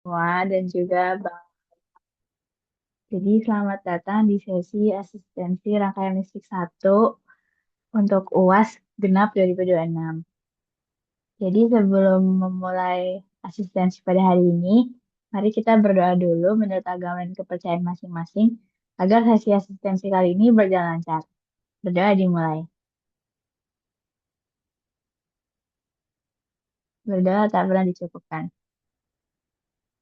Semua dan juga Bang. Jadi selamat datang di sesi asistensi rangkaian listrik 1 untuk UAS genap 2026. Jadi sebelum memulai asistensi pada hari ini, mari kita berdoa dulu menurut agama dan kepercayaan masing-masing agar sesi asistensi kali ini berjalan lancar. Berdoa dimulai. Berdoa tak pernah dicukupkan.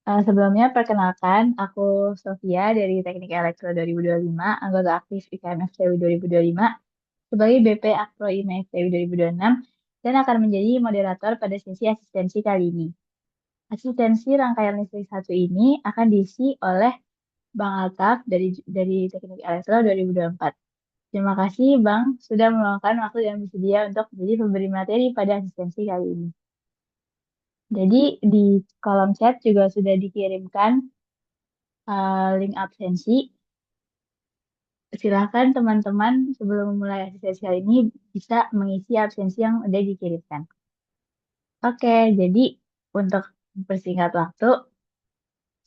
Sebelumnya, perkenalkan, aku Sofia dari Teknik Elektro 2025, anggota aktif IKM FTW 2025, sebagai BP Akpro IME FTW 2026, dan akan menjadi moderator pada sesi asistensi kali ini. Asistensi rangkaian listrik 1 ini akan diisi oleh Bang Altaf dari Teknik Elektro 2024. Terima kasih, Bang, sudah meluangkan waktu dan bersedia untuk menjadi pemberi materi pada asistensi kali ini. Jadi, di kolom chat juga sudah dikirimkan link absensi. Silakan teman-teman sebelum memulai asistensi kali ini bisa mengisi absensi yang sudah dikirimkan. Oke, jadi untuk mempersingkat waktu,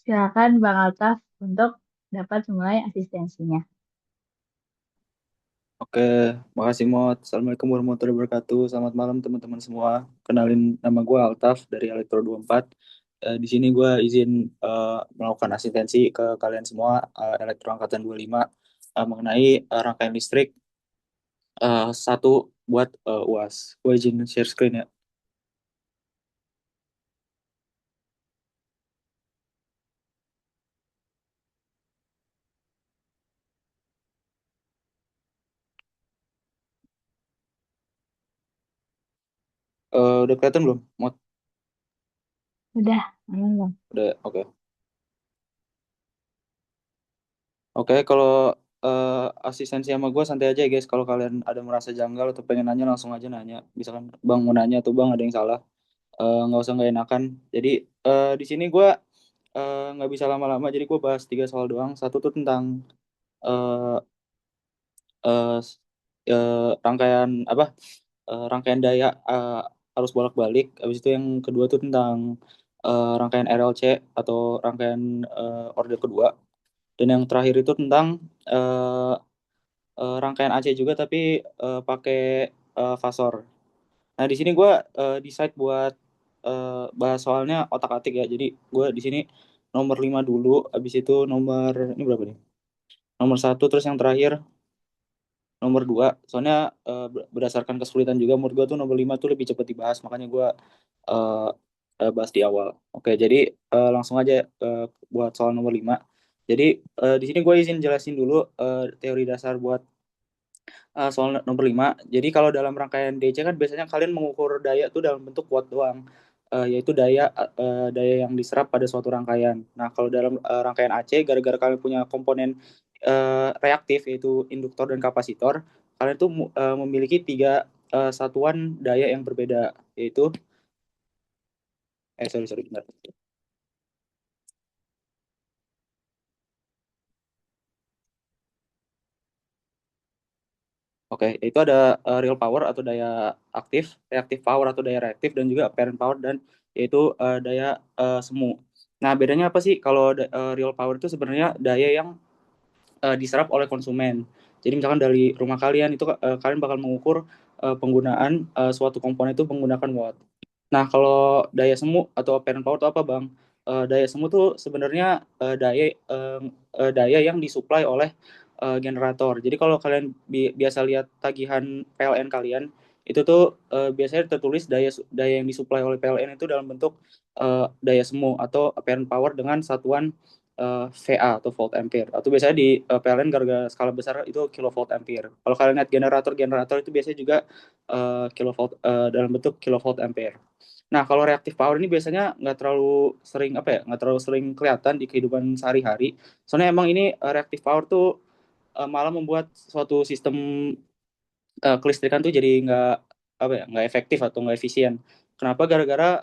silakan Bang Altaf untuk dapat memulai asistensinya. Oke, makasih Mod. Assalamualaikum warahmatullahi wabarakatuh. Selamat malam teman-teman semua. Kenalin nama gue Altaf dari Elektro 24. Di sini gue izin melakukan asistensi ke kalian semua Elektro Angkatan 25 mengenai rangkaian listrik satu buat UAS. Gue izin share screen ya. Udah kelihatan belum, Mod? Udah, aman Bang. Udah, oke. Oke, kalau eh, asistensi sama gue santai aja ya guys. Kalau kalian ada merasa janggal atau pengen nanya langsung aja nanya. Misalkan Bang mau nanya atau Bang ada yang salah. Nggak usah nggak enakan. Jadi di sini gue nggak bisa lama-lama. Jadi gue bahas tiga soal doang. Satu tuh tentang eh, eh, s- rangkaian apa? Rangkaian daya arus bolak-balik. Habis itu yang kedua tuh tentang rangkaian RLC atau rangkaian order kedua. Dan yang terakhir itu tentang eh, rangkaian AC juga tapi pakai fasor. Nah, di sini gue decide buat bahas soalnya otak-atik ya. Jadi gue di sini nomor 5 dulu, habis itu nomor ini berapa nih? Nomor satu, terus yang terakhir nomor 2. Soalnya berdasarkan kesulitan juga menurut gue tuh nomor 5 tuh lebih cepat dibahas, makanya gue eh, bahas di awal. Oke, jadi langsung aja buat soal nomor 5. Jadi di sini gue izin jelasin dulu teori dasar buat soal nomor 5. Jadi kalau dalam rangkaian DC kan biasanya kalian mengukur daya tuh dalam bentuk watt doang. Yaitu daya yang diserap pada suatu rangkaian. Nah, kalau dalam rangkaian AC gara-gara kalian punya komponen reaktif yaitu induktor dan kapasitor, kalian tuh memiliki tiga satuan daya yang berbeda, yaitu sorry sorry bentar. Oke, itu ada real power atau daya aktif, reactive power atau daya reaktif, dan juga apparent power dan yaitu daya semu. Nah, bedanya apa sih? Kalau real power itu sebenarnya daya yang diserap oleh konsumen. Jadi misalkan dari rumah kalian itu kalian bakal mengukur penggunaan suatu komponen itu menggunakan watt. Nah, kalau daya semu atau apparent power itu apa, Bang? Daya semu tuh sebenarnya daya yang disuplai oleh generator. Jadi kalau kalian biasa lihat tagihan PLN kalian, itu tuh biasanya tertulis daya yang disuplai oleh PLN itu dalam bentuk daya semu atau apparent power dengan satuan VA atau volt ampere. Atau biasanya di PLN gara-gara skala besar itu kilovolt ampere. Kalau kalian lihat generator itu biasanya juga kilovolt dalam bentuk kilovolt ampere. Nah, kalau reactive power ini biasanya nggak terlalu sering apa ya, nggak terlalu sering kelihatan di kehidupan sehari-hari. Soalnya emang ini reactive power tuh malah membuat suatu sistem kelistrikan tuh jadi nggak apa ya, nggak efektif atau nggak efisien. Kenapa? Gara-gara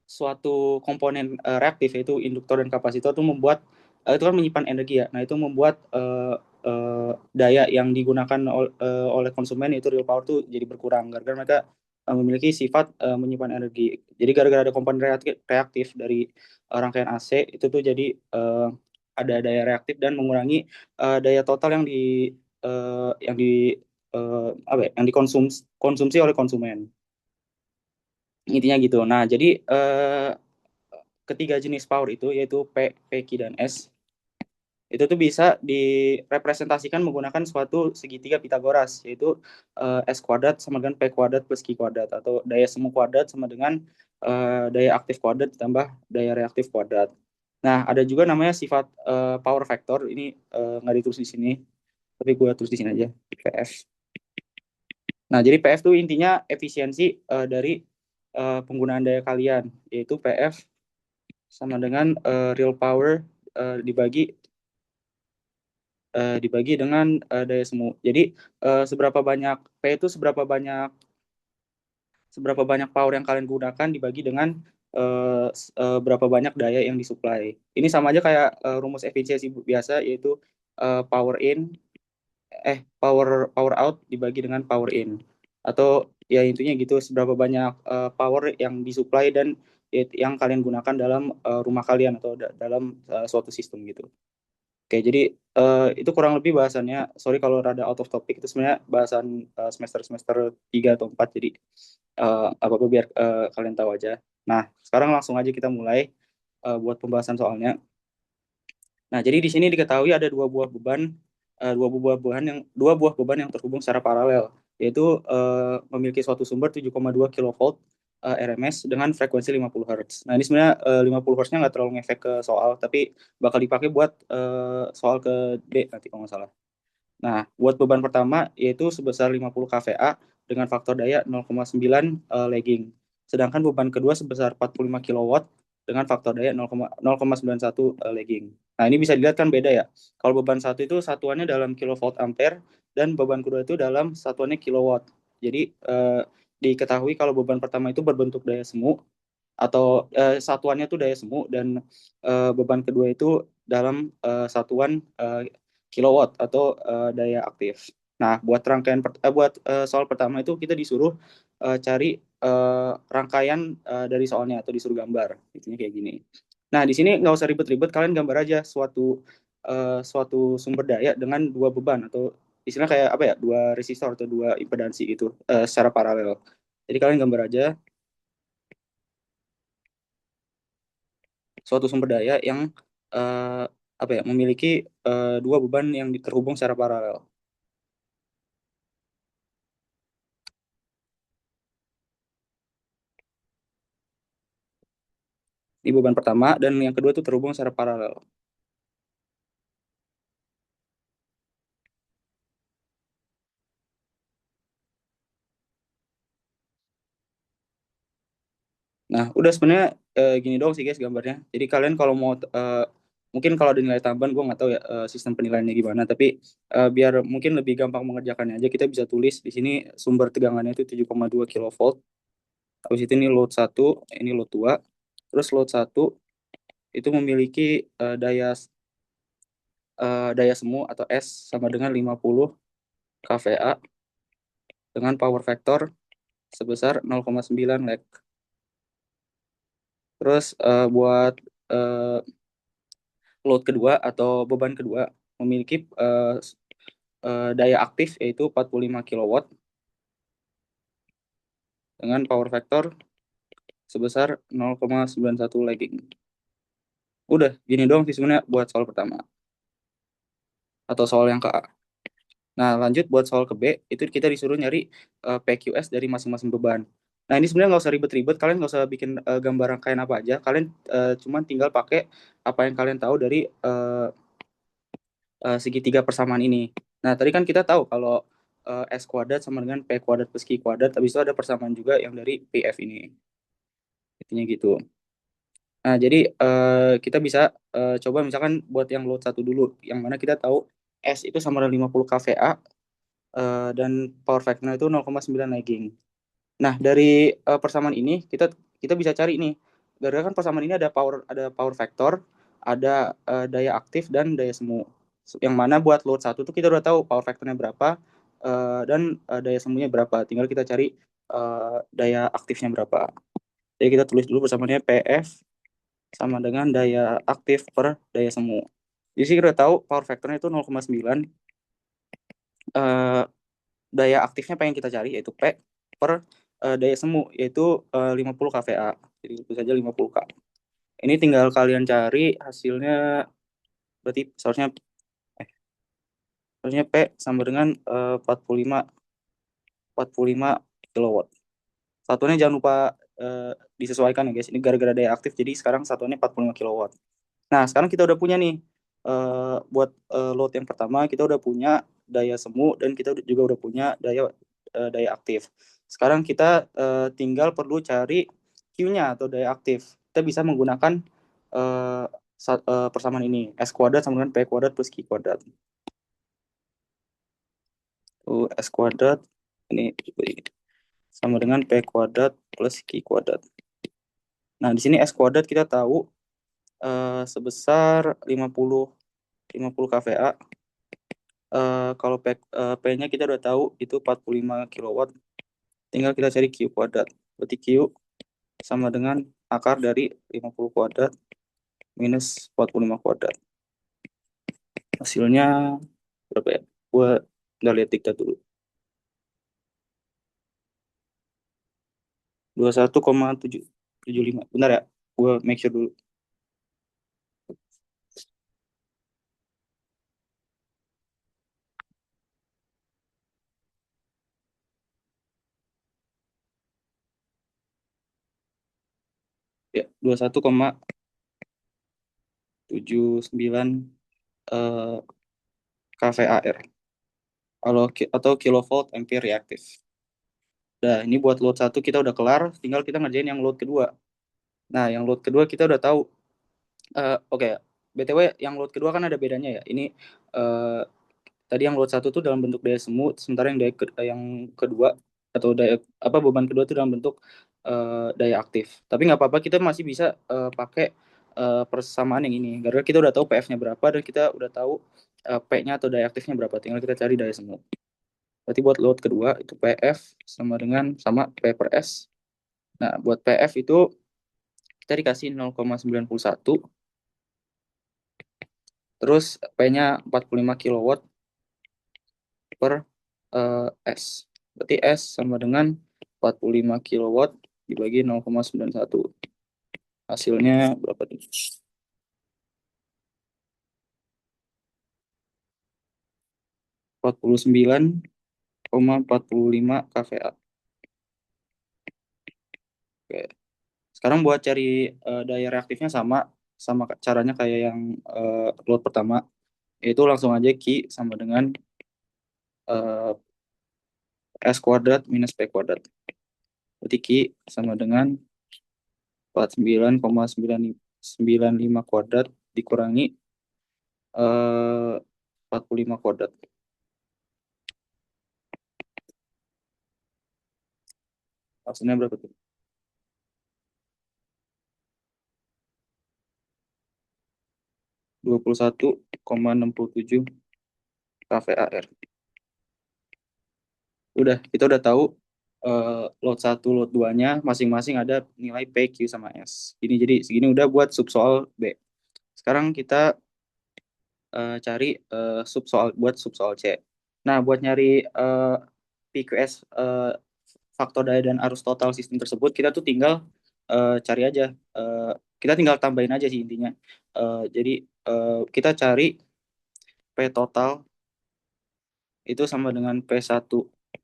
suatu komponen reaktif yaitu induktor dan kapasitor itu membuat itu kan menyimpan energi ya. Nah, itu membuat daya yang digunakan oleh konsumen yaitu real power tuh jadi berkurang gara-gara mereka memiliki sifat menyimpan energi. Jadi gara-gara ada komponen reaktif dari rangkaian AC itu tuh jadi ada daya reaktif dan mengurangi daya total yang di apa ya, yang dikonsumsi oleh konsumen. Intinya gitu. Nah, jadi ketiga jenis power itu yaitu P, Q, dan S itu tuh bisa direpresentasikan menggunakan suatu segitiga Pitagoras yaitu S kuadrat sama dengan P kuadrat plus Q kuadrat atau daya semu kuadrat sama dengan daya aktif kuadrat ditambah daya reaktif kuadrat. Nah, ada juga namanya sifat power factor ini nggak ditulis di sini tapi gue tulis di sini aja PF. Nah, jadi PF tuh intinya efisiensi dari penggunaan daya kalian yaitu PF sama dengan real power dibagi dengan daya semu. Jadi seberapa banyak P itu seberapa banyak power yang kalian gunakan dibagi dengan berapa banyak daya yang disuplai. Ini sama aja kayak rumus efisiensi biasa yaitu power in power power out dibagi dengan power in. Atau ya intinya gitu seberapa banyak power yang disuplai dan yang kalian gunakan dalam rumah kalian atau dalam suatu sistem gitu. Oke, jadi itu kurang lebih bahasannya. Sorry kalau rada out of topic, itu sebenarnya bahasan semester-semester 3 atau 4, jadi apa-apa biar kalian tahu aja. Nah, sekarang langsung aja kita mulai buat pembahasan soalnya. Nah, jadi di sini diketahui ada dua buah beban yang terhubung secara paralel, yaitu memiliki suatu sumber 7,2 kilovolt RMS dengan frekuensi 50 Hz. Nah, ini sebenarnya 50 Hz-nya nggak terlalu ngefek ke soal, tapi bakal dipakai buat soal ke D nanti kalau nggak salah. Nah, buat beban pertama yaitu sebesar 50 kVA dengan faktor daya 0,9 lagging. Sedangkan beban kedua sebesar 45 kilowatt dengan faktor daya 0,91 lagging. Nah, ini bisa dilihat kan beda ya. Kalau beban satu itu satuannya dalam kilovolt ampere dan beban kedua itu dalam satuannya kilowatt. Jadi diketahui kalau beban pertama itu berbentuk daya semu atau satuannya itu daya semu dan beban kedua itu dalam satuan kilowatt atau daya aktif. Nah, buat soal pertama itu kita disuruh cari rangkaian dari soalnya atau disuruh gambar. Intinya kayak gini. Nah, di sini nggak usah ribet-ribet, kalian gambar aja suatu sumber daya dengan dua beban atau istilah kayak apa ya, dua resistor atau dua impedansi gitu secara paralel. Jadi kalian gambar aja suatu sumber daya yang eh, apa ya memiliki dua beban yang terhubung secara paralel. Di beban pertama dan yang kedua itu terhubung secara paralel. Nah, udah sebenarnya gini doang sih guys gambarnya. Jadi kalian kalau mau mungkin kalau ada nilai tambahan gue nggak tahu ya sistem penilaiannya gimana, tapi biar mungkin lebih gampang mengerjakannya aja kita bisa tulis di sini sumber tegangannya itu 7,2 kilovolt. Habis itu ini load satu, ini load 2. Terus load satu itu memiliki daya semu atau S sama dengan 50 kVA dengan power factor sebesar 0,9 lag. Terus buat eh, load kedua atau beban kedua memiliki daya aktif yaitu 45 kilowatt dengan power factor sebesar 0,91 lagging. Udah, gini doang sih sebenarnya buat soal pertama atau soal yang ke A. Nah, lanjut buat soal ke B, itu kita disuruh nyari PQS dari masing-masing beban. Nah, ini sebenarnya nggak usah ribet-ribet, kalian nggak usah bikin gambar rangkaian apa aja, kalian cuman tinggal pakai apa yang kalian tahu dari segitiga persamaan ini. Nah, tadi kan kita tahu kalau S kuadrat sama dengan P kuadrat plus Q kuadrat, habis itu ada persamaan juga yang dari PF ini. Intinya gitu. Nah, jadi kita bisa coba misalkan buat yang load satu dulu, yang mana kita tahu S itu sama dengan 50 kVA dan power factor itu 0,9 lagging. Nah, dari persamaan ini kita kita bisa cari nih. Gara-gara kan persamaan ini ada power factor, ada daya aktif dan daya semu. Yang mana buat load satu tuh kita udah tahu power factornya berapa dan daya semuanya berapa. Tinggal kita cari daya aktifnya berapa. Jadi kita tulis dulu bersamanya PF sama dengan daya aktif per daya semu. Jadi sih kita udah tahu power factornya itu 0,9. eh, Daya aktifnya pengen kita cari yaitu P per daya semu yaitu 50 kVA. Jadi itu saja 50 K. Ini tinggal kalian cari hasilnya, berarti seharusnya P sama dengan 45 kilowatt. Satuannya jangan lupa disesuaikan ya guys. Ini gara-gara daya aktif jadi sekarang satuannya 45 kilowatt. Nah, sekarang kita udah punya nih buat load yang pertama kita udah punya daya semu dan kita juga udah punya daya aktif. Sekarang kita tinggal perlu cari Q-nya atau daya aktif. Kita bisa menggunakan eh, persamaan ini S kuadrat sama dengan P kuadrat plus Q kuadrat. S kuadrat ini sama dengan P kuadrat plus Q kuadrat. Nah, di sini S kuadrat kita tahu sebesar 50 kVA. Kalau P-nya kita udah tahu itu 45 kilowatt. Tinggal kita cari Q kuadrat. Berarti Q sama dengan akar dari 50 kuadrat minus 45 kuadrat. Hasilnya berapa ya? Gua nggak lihat diktat dulu. 21,775. Bentar ya. Gua make sure dulu. Ya, 21,79 eh, kVAR atau kilovolt ampere reaktif. Nah, ini buat load satu kita udah kelar, tinggal kita ngerjain yang load kedua. Nah, yang load kedua kita udah tahu. Oke, BTW yang load kedua kan ada bedanya ya. Ini eh, tadi yang load satu tuh dalam bentuk daya semu, sementara yang kedua atau daya apa beban kedua itu dalam bentuk daya aktif. Tapi nggak apa-apa, kita masih bisa pakai persamaan yang ini. Karena kita udah tahu PF-nya berapa dan kita udah tahu P-nya atau daya aktifnya berapa. Tinggal kita cari daya semu. Berarti buat load kedua itu PF sama P per S. Nah, buat PF itu kita dikasih 0,91, terus P-nya 45 kilowatt per S. Berarti S sama dengan 45 kilowatt dibagi 0,91. Hasilnya berapa nih? 49,45 kVA. Oke. Sekarang buat cari daya reaktifnya sama sama caranya kayak yang load pertama, yaitu langsung aja Q sama dengan eh, S kuadrat minus P kuadrat. Berarti Q sama dengan 49,995 kuadrat dikurangi 45 kuadrat. Hasilnya berapa tuh? 21,67 kVAR. Kita udah tahu load satu load 2-nya masing-masing ada nilai P, Q, sama S. Jadi segini udah buat sub soal B. Sekarang kita cari sub soal C. Nah, buat nyari PQS faktor daya dan arus total sistem tersebut, kita tuh tinggal cari aja. eh, kita tinggal tambahin aja sih intinya. Jadi kita cari P total itu sama dengan P1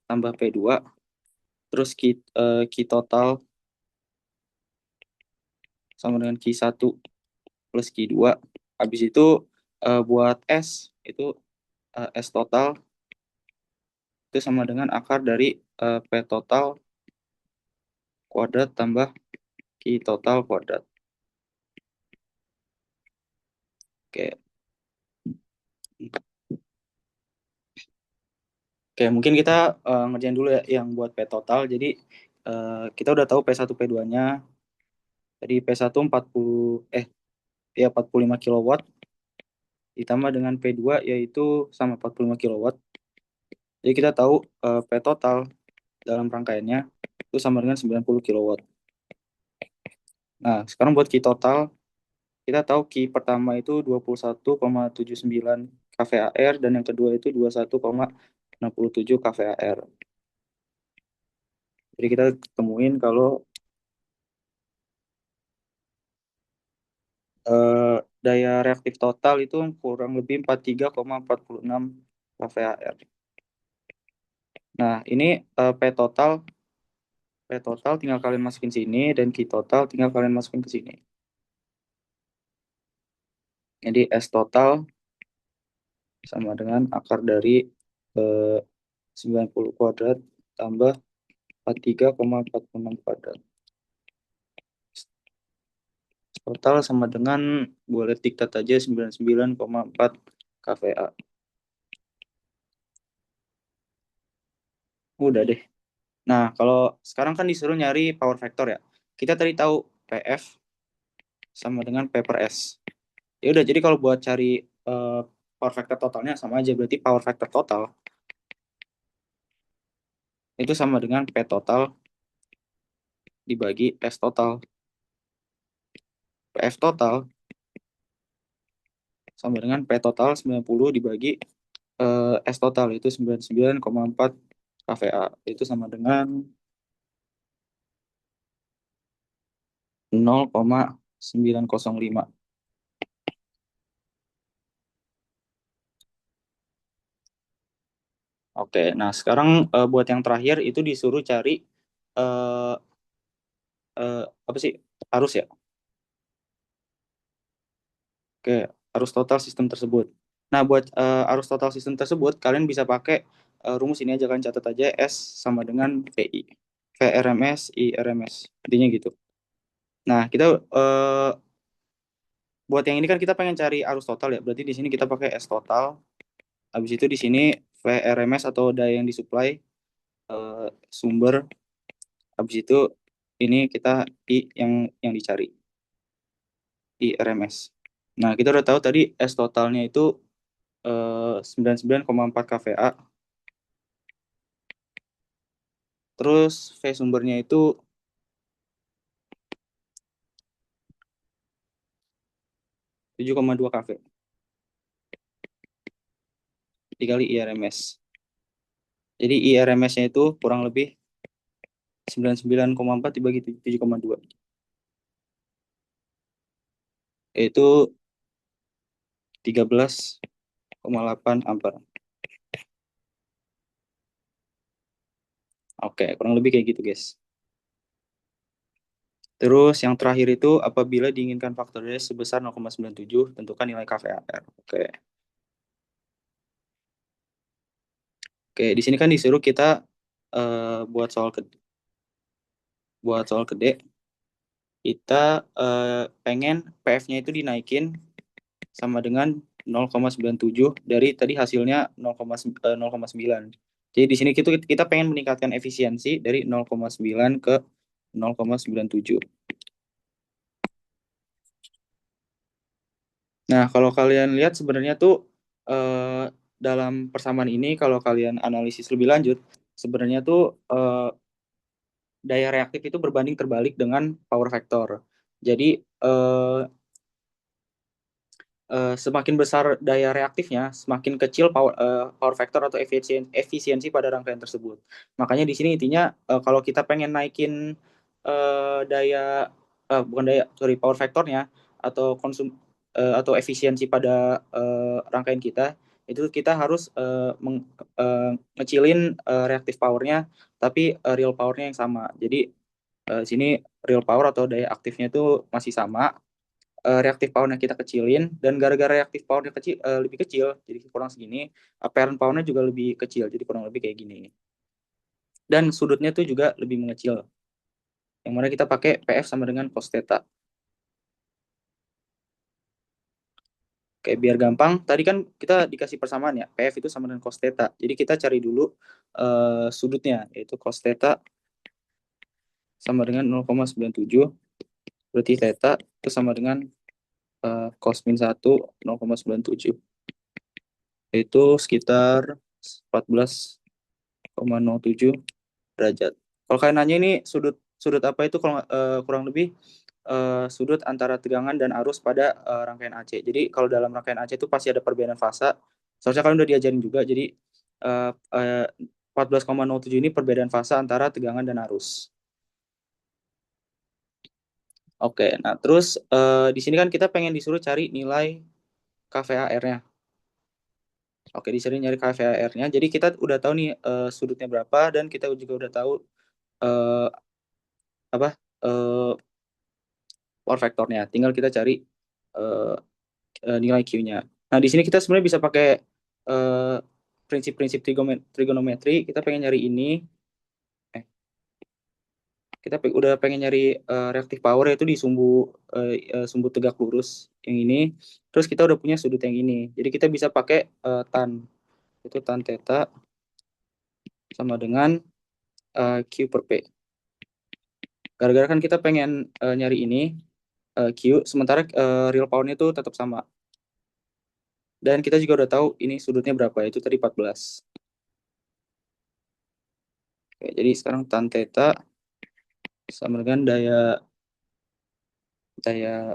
tambah P2, terus Q total sama dengan Q1 plus Q2. Habis itu buat S itu S total itu sama dengan akar dari P total kuadrat tambah Q total kuadrat. Oke. Oke, mungkin kita ngerjain dulu ya yang buat P total. Jadi kita udah tahu P1 P2-nya. Tadi P1 ya 45 kilowatt ditambah dengan P2 yaitu sama 45 kilowatt. Jadi kita tahu P total dalam rangkaiannya itu sama dengan 90 kilowatt. Nah, sekarang buat Q total, kita tahu Q pertama itu 21,79 kVAR dan yang kedua itu 21,67 kVAR. Jadi kita temuin kalau daya reaktif total itu kurang lebih 43,46 kVAR. Nah, ini P total tinggal kalian masukin sini dan Q total tinggal kalian masukin ke sini. Jadi S total sama dengan akar dari eh, 90 kuadrat tambah 43,46 kuadrat. Total sama dengan, boleh diktat aja 99,4 kVA. Udah deh. Nah, kalau sekarang kan disuruh nyari power factor ya. Kita tadi tahu PF sama dengan P per S. Ya udah, jadi kalau buat cari eh, power factor totalnya sama aja, berarti power factor total itu sama dengan P total dibagi S total. PF total sama dengan P total 90 dibagi S total itu 99,4 kVA. Itu sama dengan 0,905. Oke, nah sekarang buat yang terakhir itu disuruh cari eh, apa sih, arus ya? Oke, arus total sistem tersebut. Nah, buat arus total sistem tersebut, kalian bisa pakai rumus ini aja, kan catat aja S sama dengan PI. VRMS, IRMS. Intinya gitu. Nah, kita buat yang ini kan kita pengen cari arus total ya. Berarti di sini kita pakai S total. Habis itu di sini VRMS atau daya yang disuplai eh, sumber. Habis itu ini kita I yang dicari, IRMS. Nah, kita udah tahu tadi S totalnya itu 99,4 kVA. Terus V sumbernya itu 7,2 kV dikali IRMS. Jadi IRMS-nya itu kurang lebih 99,4 dibagi 7,2. Yaitu 13,8 ampere. Oke, kurang lebih kayak gitu, guys. Terus yang terakhir itu apabila diinginkan faktor D sebesar 0,97, tentukan nilai kVAR. Oke. Oke, di sini kan disuruh kita buat soal ke D, kita pengen PF-nya itu dinaikin sama dengan 0,97 dari tadi hasilnya 0,9. Jadi di sini kita pengen meningkatkan efisiensi dari 0,9 ke 0,97. Nah, kalau kalian lihat sebenarnya tuh dalam persamaan ini kalau kalian analisis lebih lanjut, sebenarnya tuh daya reaktif itu berbanding terbalik dengan power factor. Jadi eh, semakin besar daya reaktifnya, semakin kecil power factor atau efisiensi pada rangkaian tersebut. Makanya di sini intinya kalau kita pengen naikin daya bukan daya, sorry, power factornya atau atau efisiensi pada rangkaian kita, itu kita harus ngecilin reaktif powernya, tapi real powernya yang sama. Jadi sini real power atau daya aktifnya itu masih sama, reaktif powernya kita kecilin, dan gara-gara reaktif powernya lebih kecil jadi kurang segini, apparent powernya juga lebih kecil jadi kurang lebih kayak gini, dan sudutnya tuh juga lebih mengecil, yang mana kita pakai PF sama dengan cos theta. Kayak biar gampang, tadi kan kita dikasih persamaan ya, PF itu sama dengan cos theta, jadi kita cari dulu sudutnya, yaitu cos theta sama dengan 0,97, berarti theta itu sama dengan cos min 1 0,97, itu sekitar 14,07 derajat. Kalau kalian nanya ini sudut sudut apa itu kalau kurang lebih sudut antara tegangan dan arus pada rangkaian AC. Jadi kalau dalam rangkaian AC itu pasti ada perbedaan fasa. Seharusnya kalian udah diajarin juga. Jadi eh, eh, 14,07 ini perbedaan fasa antara tegangan dan arus. Oke, nah terus di sini kan kita pengen disuruh cari nilai KVAR-nya. Oke, disuruh nyari KVAR-nya. Jadi kita udah tahu nih sudutnya berapa dan kita juga udah tahu eh, apa eh, power vektornya. Tinggal kita cari eh, nilai Q-nya. Nah, di sini kita sebenarnya bisa pakai eh, prinsip-prinsip trigonometri. Kita pengen nyari ini. Eh, kita udah pengen nyari reaktif power yaitu di sumbu tegak lurus yang ini. Terus kita udah punya sudut yang ini. Jadi kita bisa pakai tan. Itu tan theta sama dengan Q per P. Gara-gara kan kita pengen nyari ini Q, sementara real power-nya itu tetap sama. Dan kita juga udah tahu ini sudutnya berapa, itu tadi 14. Oke, jadi sekarang tan theta sama dengan daya daya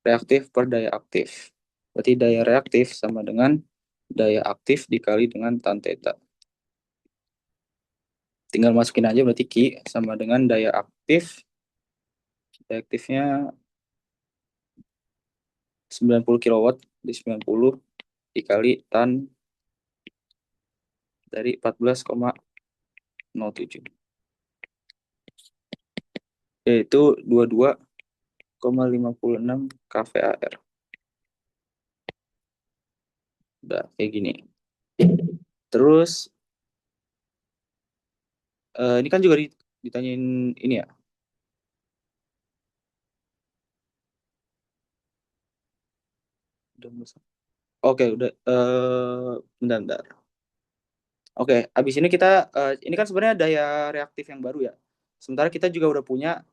reaktif per daya aktif. Berarti daya reaktif sama dengan daya aktif dikali dengan tan theta. Tinggal masukin aja berarti Q sama dengan daya aktif. Daya aktifnya 90 kilowatt di 90 dikali tan dari 14,07. Yaitu 22,56 kVAR. Udah kayak gini. Terus ini kan juga ditanyain ini ya. Oke, udah. Bentar, bentar. Oke, abis ini kita, ini kan sebenarnya daya reaktif yang baru ya. Sementara kita juga udah punya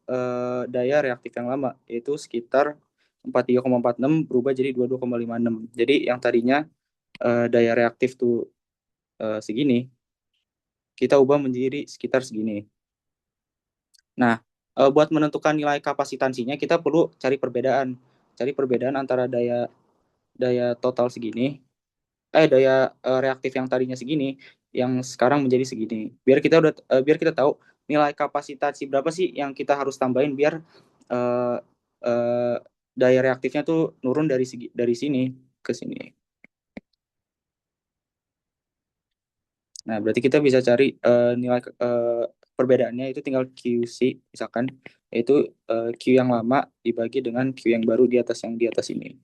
daya reaktif yang lama, yaitu sekitar 43,46 berubah jadi 22,56. Jadi yang tadinya daya reaktif tuh segini, kita ubah menjadi sekitar segini. Nah, buat menentukan nilai kapasitansinya, kita perlu cari perbedaan. Cari perbedaan antara daya daya total segini daya reaktif yang tadinya segini yang sekarang menjadi segini. Biar kita tahu nilai kapasitasi berapa sih yang kita harus tambahin biar uh, uh, daya reaktifnya tuh nurun dari sini ke sini. Nah, berarti kita bisa cari nilai perbedaannya itu tinggal QC misalkan yaitu Q yang lama dibagi dengan Q yang baru di atas ini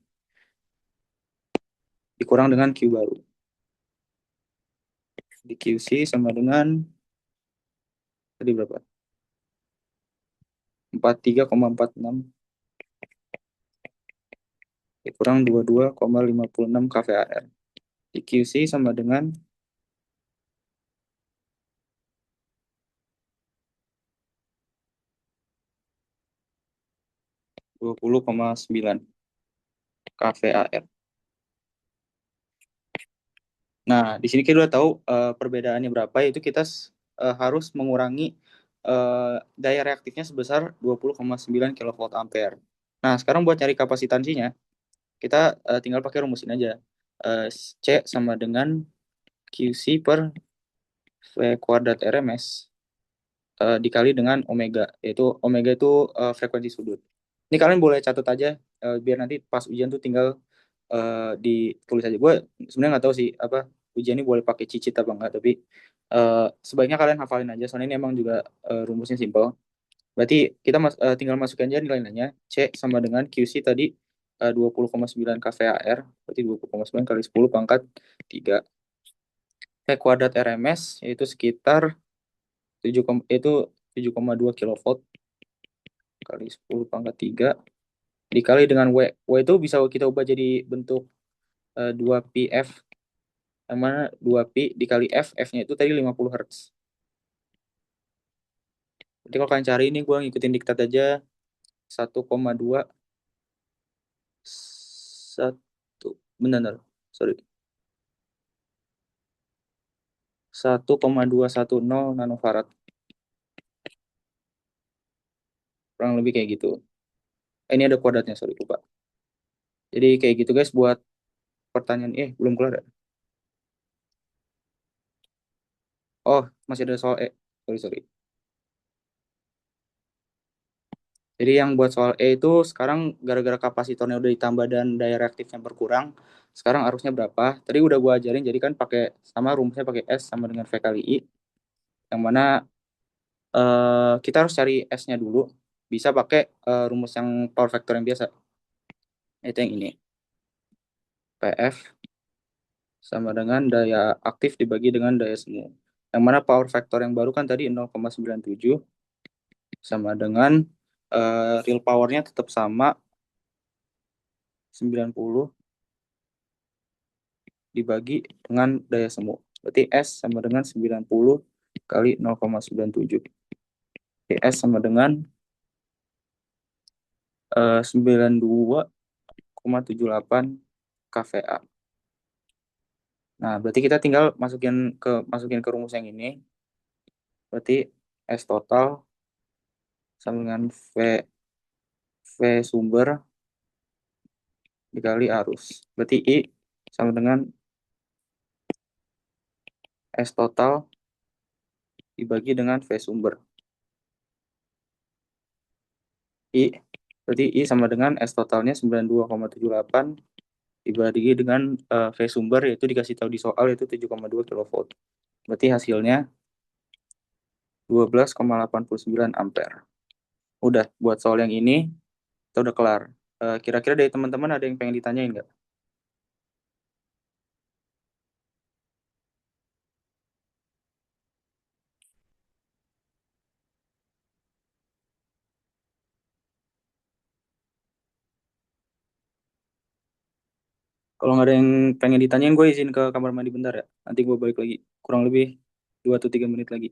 dikurang dengan Q baru. Di QC sama dengan tadi berapa? 43,46 dikurang 22,56 kVAR. Di QC sama dengan 20,9 kVAR. Nah, di sini kita udah tahu perbedaannya berapa, yaitu kita harus mengurangi daya reaktifnya sebesar 20,9 kilovolt ampere. Nah, sekarang buat cari kapasitansinya, kita tinggal pakai rumusin aja. Eh, C sama dengan QC per V kuadrat RMS dikali dengan omega, yaitu omega itu frekuensi sudut. Ini kalian boleh catat aja biar nanti pas ujian tuh tinggal ditulis aja. Gue sebenarnya nggak tahu sih apa ujian ini boleh pakai cicit apa enggak, tapi sebaiknya kalian hafalin aja. Soalnya ini emang juga rumusnya simpel. Berarti kita tinggal masukin aja nilai-nilainya. C sama dengan QC tadi 20,9 kVAR, berarti 20,9 kali 10 pangkat 3. V kuadrat RMS yaitu sekitar 7, itu 7,2 kilovolt kali 10 pangkat 3 dikali dengan W. W itu bisa kita ubah jadi bentuk 2πf, yang mana 2pi dikali F, F-nya itu tadi 50 Hz. Jadi kalau kalian cari ini, gue ngikutin diktat aja, 1,2, 1, benar, sorry, 1,210 nanofarad. kurang lebih kayak gitu. Ini ada kuadratnya, sorry lupa. Jadi kayak gitu guys buat pertanyaan. Belum kelar ya? Oh, masih ada soal sorry sorry. Jadi yang buat soal itu sekarang gara-gara kapasitornya udah ditambah dan daya reaktifnya berkurang, sekarang arusnya berapa? Tadi udah gua ajarin, jadi kan pakai sama rumusnya pakai S sama dengan V kali I, yang mana kita harus cari S-nya dulu. Bisa pakai rumus yang power factor yang biasa. Itu yang ini. PF sama dengan daya aktif dibagi dengan daya semu. Yang mana power factor yang baru kan tadi 0,97 sama dengan real powernya tetap sama 90 dibagi dengan daya semu. Berarti S sama dengan 90 kali 0,97. Jadi S sama dengan 92,78 kVA. Nah, berarti kita tinggal masukin ke rumus yang ini. Berarti S total sama dengan V sumber dikali arus. Berarti I sama dengan S total dibagi dengan V sumber. I berarti I sama dengan S totalnya 92,78 dibagi dengan V sumber, yaitu dikasih tahu di soal yaitu 7,2 kilovolt. Berarti hasilnya 12,89 ampere. Udah, buat soal yang ini kita udah kelar. Kira-kira dari teman-teman ada yang pengen ditanyain nggak? Kalau nggak ada yang pengen ditanyain, gue izin ke kamar mandi bentar ya. Nanti gue balik lagi. Kurang lebih 2 atau 3 menit lagi.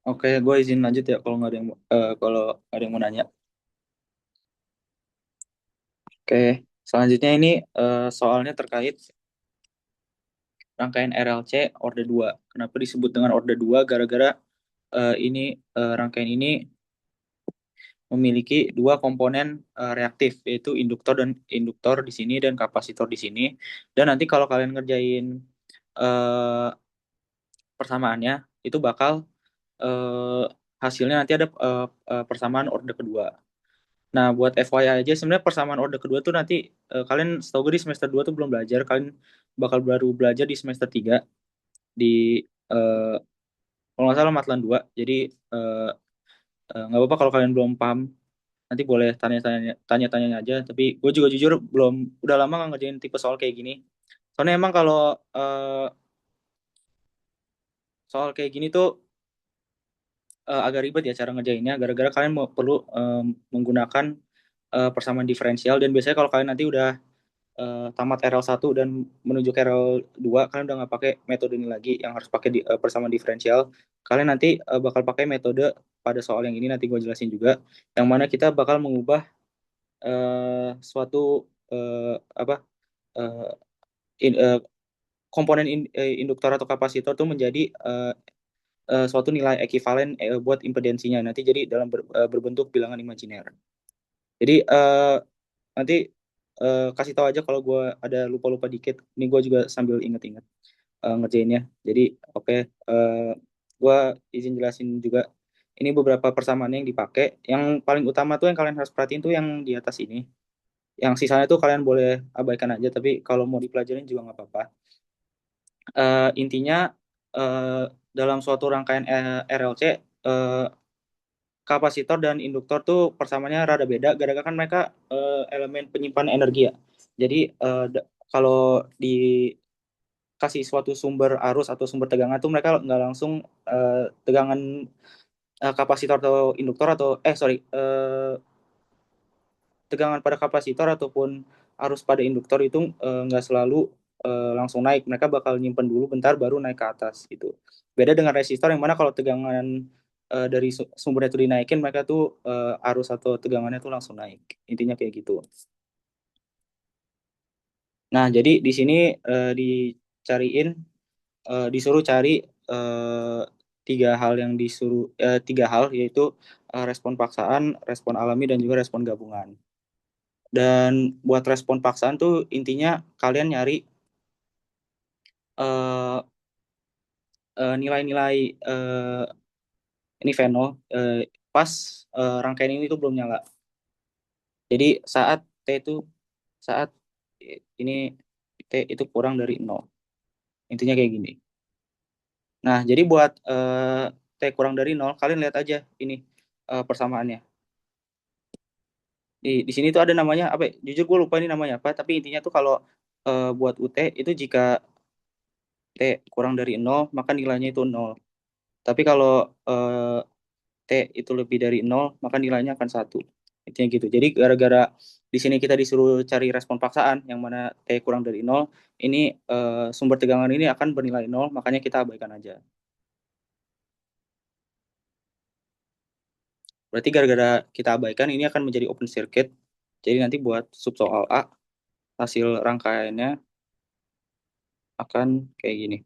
Oke, gue izin lanjut ya kalau nggak ada yang kalau ada yang mau nanya. Oke, selanjutnya ini soalnya terkait rangkaian RLC orde 2. Kenapa disebut dengan orde 2? Gara-gara ini rangkaian ini memiliki dua komponen reaktif, yaitu induktor di sini dan kapasitor di sini. Dan nanti kalau kalian ngerjain eh, persamaannya, itu bakal eh, hasilnya nanti ada persamaan orde kedua. Nah, buat FYI aja, sebenarnya persamaan orde kedua tuh nanti kalian setahu gue di semester 2 tuh belum belajar. Kalian bakal baru belajar di semester 3 di eh, kalau nggak salah Matlan 2. Jadi eh, nggak apa-apa kalau kalian belum paham, nanti boleh tanya-tanya aja. Tapi gue juga jujur belum, udah lama nggak ngerjain tipe soal kayak gini. Soalnya emang kalau soal kayak gini tuh agak ribet ya cara ngerjainnya gara-gara kalian mau perlu menggunakan persamaan diferensial dan biasanya kalau kalian nanti udah tamat RL 1 dan menuju ke RL 2 kalian udah nggak pakai metode ini lagi yang harus pakai persamaan diferensial. Kalian nanti bakal pakai metode pada soal yang ini nanti gue jelasin juga yang mana kita bakal mengubah suatu apa eh, in- eh, komponen induktor atau kapasitor itu menjadi suatu nilai ekivalen buat impedensinya nanti jadi dalam berbentuk bilangan imajiner. Jadi nanti kasih tahu aja kalau gue ada lupa-lupa dikit. Ini gue juga sambil inget-inget ngerjainnya. Jadi oke, gue izin jelasin juga. Ini beberapa persamaan yang dipakai. Yang paling utama tuh yang kalian harus perhatiin tuh yang di atas ini. Yang sisanya tuh kalian boleh abaikan aja. Tapi kalau mau dipelajarin juga nggak apa-apa. Intinya dalam suatu rangkaian RLC, kapasitor dan induktor tuh persamaannya rada beda. Gara-gara kan mereka elemen penyimpan energi ya. Jadi kalau dikasih suatu sumber arus atau sumber tegangan tuh mereka nggak langsung tegangan kapasitor atau induktor atau sorry tegangan pada kapasitor ataupun arus pada induktor itu nggak selalu langsung naik. Mereka bakal nyimpen dulu bentar baru naik ke atas gitu. Beda dengan resistor yang mana kalau tegangan dari sumbernya itu dinaikin mereka tuh arus atau tegangannya tuh langsung naik. Intinya kayak gitu. Nah, jadi di sini dicariin disuruh cari eh, tiga hal yaitu respon paksaan, respon alami dan juga respon gabungan. Dan buat respon paksaan tuh intinya kalian nyari eh, nilai-nilai ini Veno pas rangkaian ini tuh belum nyala. Jadi saat ini T itu kurang dari nol. Intinya kayak gini. Nah, jadi buat T kurang dari nol, kalian lihat aja ini persamaannya. Di sini tuh ada namanya apa ya? Jujur gue lupa ini namanya apa, tapi intinya tuh kalau buat UT itu jika T kurang dari nol maka nilainya itu nol. Tapi kalau T itu lebih dari nol maka nilainya akan satu. Intinya gitu. Jadi gara-gara di sini kita disuruh cari respon paksaan, yang mana T kurang dari nol ini sumber tegangan ini akan bernilai nol makanya kita abaikan aja. Berarti gara-gara kita abaikan ini akan menjadi open circuit. Jadi nanti buat sub soal A, hasil rangkaiannya akan kayak gini.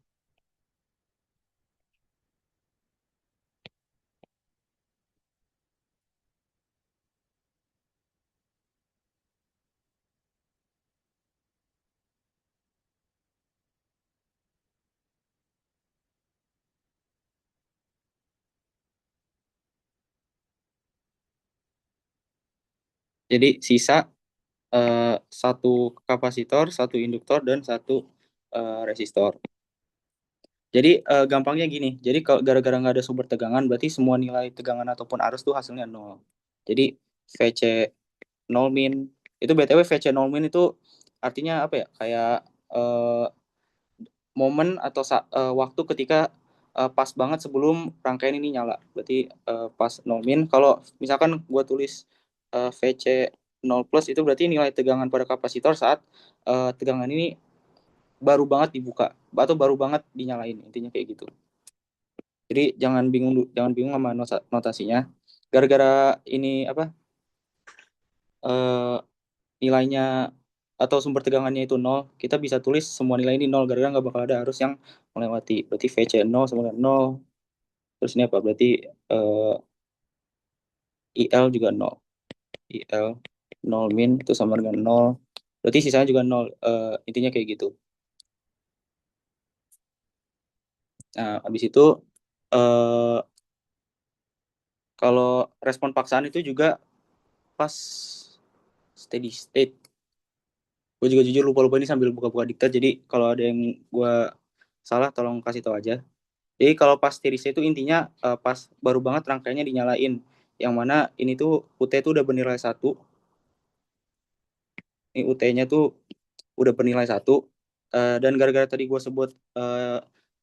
Jadi sisa satu kapasitor, satu induktor, dan satu resistor. Jadi gampangnya gini, jadi kalau gara-gara nggak ada sumber tegangan, berarti semua nilai tegangan ataupun arus tuh hasilnya nol. Jadi VC nol min, itu BTW VC nol min itu artinya apa ya? Kayak eh, momen atau waktu ketika pas banget sebelum rangkaian ini nyala. Berarti pas nol min. Kalau misalkan gua tulis VC nol plus itu berarti nilai tegangan pada kapasitor saat tegangan ini baru banget dibuka atau baru banget dinyalain. Intinya kayak gitu. Jadi jangan bingung sama notasinya. Gara-gara ini apa eh, nilainya atau sumber tegangannya itu nol, kita bisa tulis semua nilai ini nol gara-gara nggak bakal ada arus yang melewati. Berarti VC nol sama dengan nol. Terus ini apa? Berarti eh, IL juga nol. IL nol min itu sama dengan nol. Berarti sisanya juga nol. Intinya kayak gitu. Nah, habis itu eh, kalau respon paksaan itu juga pas steady state. Gue juga jujur lupa-lupa ini sambil buka-buka diktat. Jadi kalau ada yang gue salah tolong kasih tahu aja. Jadi kalau pas steady state itu intinya pas baru banget rangkaiannya dinyalain. Yang mana ini tuh UT tuh udah bernilai satu. Ini UT-nya tuh udah bernilai satu. Dan gara-gara tadi gue sebut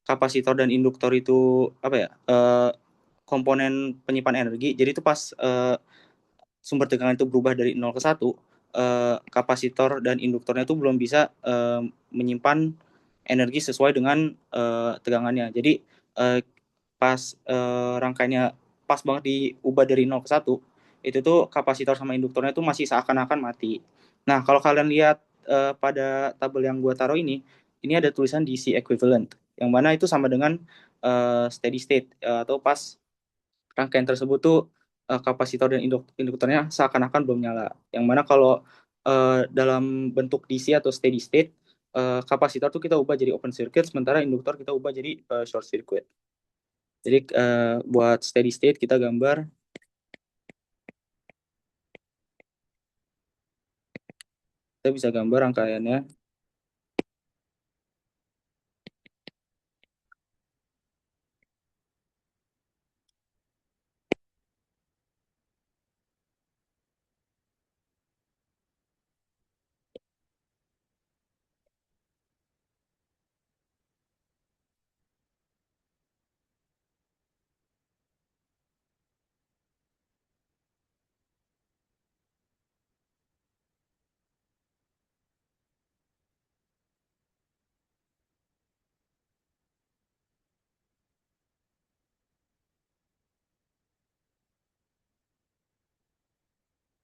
kapasitor dan induktor itu apa ya? komponen penyimpan energi. Jadi itu pas sumber tegangan itu berubah dari 0 ke 1, kapasitor dan induktornya itu belum bisa menyimpan energi sesuai dengan tegangannya. Jadi pas rangkaiannya pas banget diubah dari 0 ke 1, itu tuh kapasitor sama induktornya tuh masih seakan-akan mati. Nah, kalau kalian lihat pada tabel yang gue taruh ini ada tulisan DC equivalent, yang mana itu sama dengan steady state, atau pas rangkaian tersebut tuh kapasitor dan induktornya seakan-akan belum nyala. Yang mana kalau dalam bentuk DC atau steady state, kapasitor tuh kita ubah jadi open circuit, sementara induktor kita ubah jadi short circuit. Jadi buat steady state kita gambar, kita bisa gambar rangkaiannya.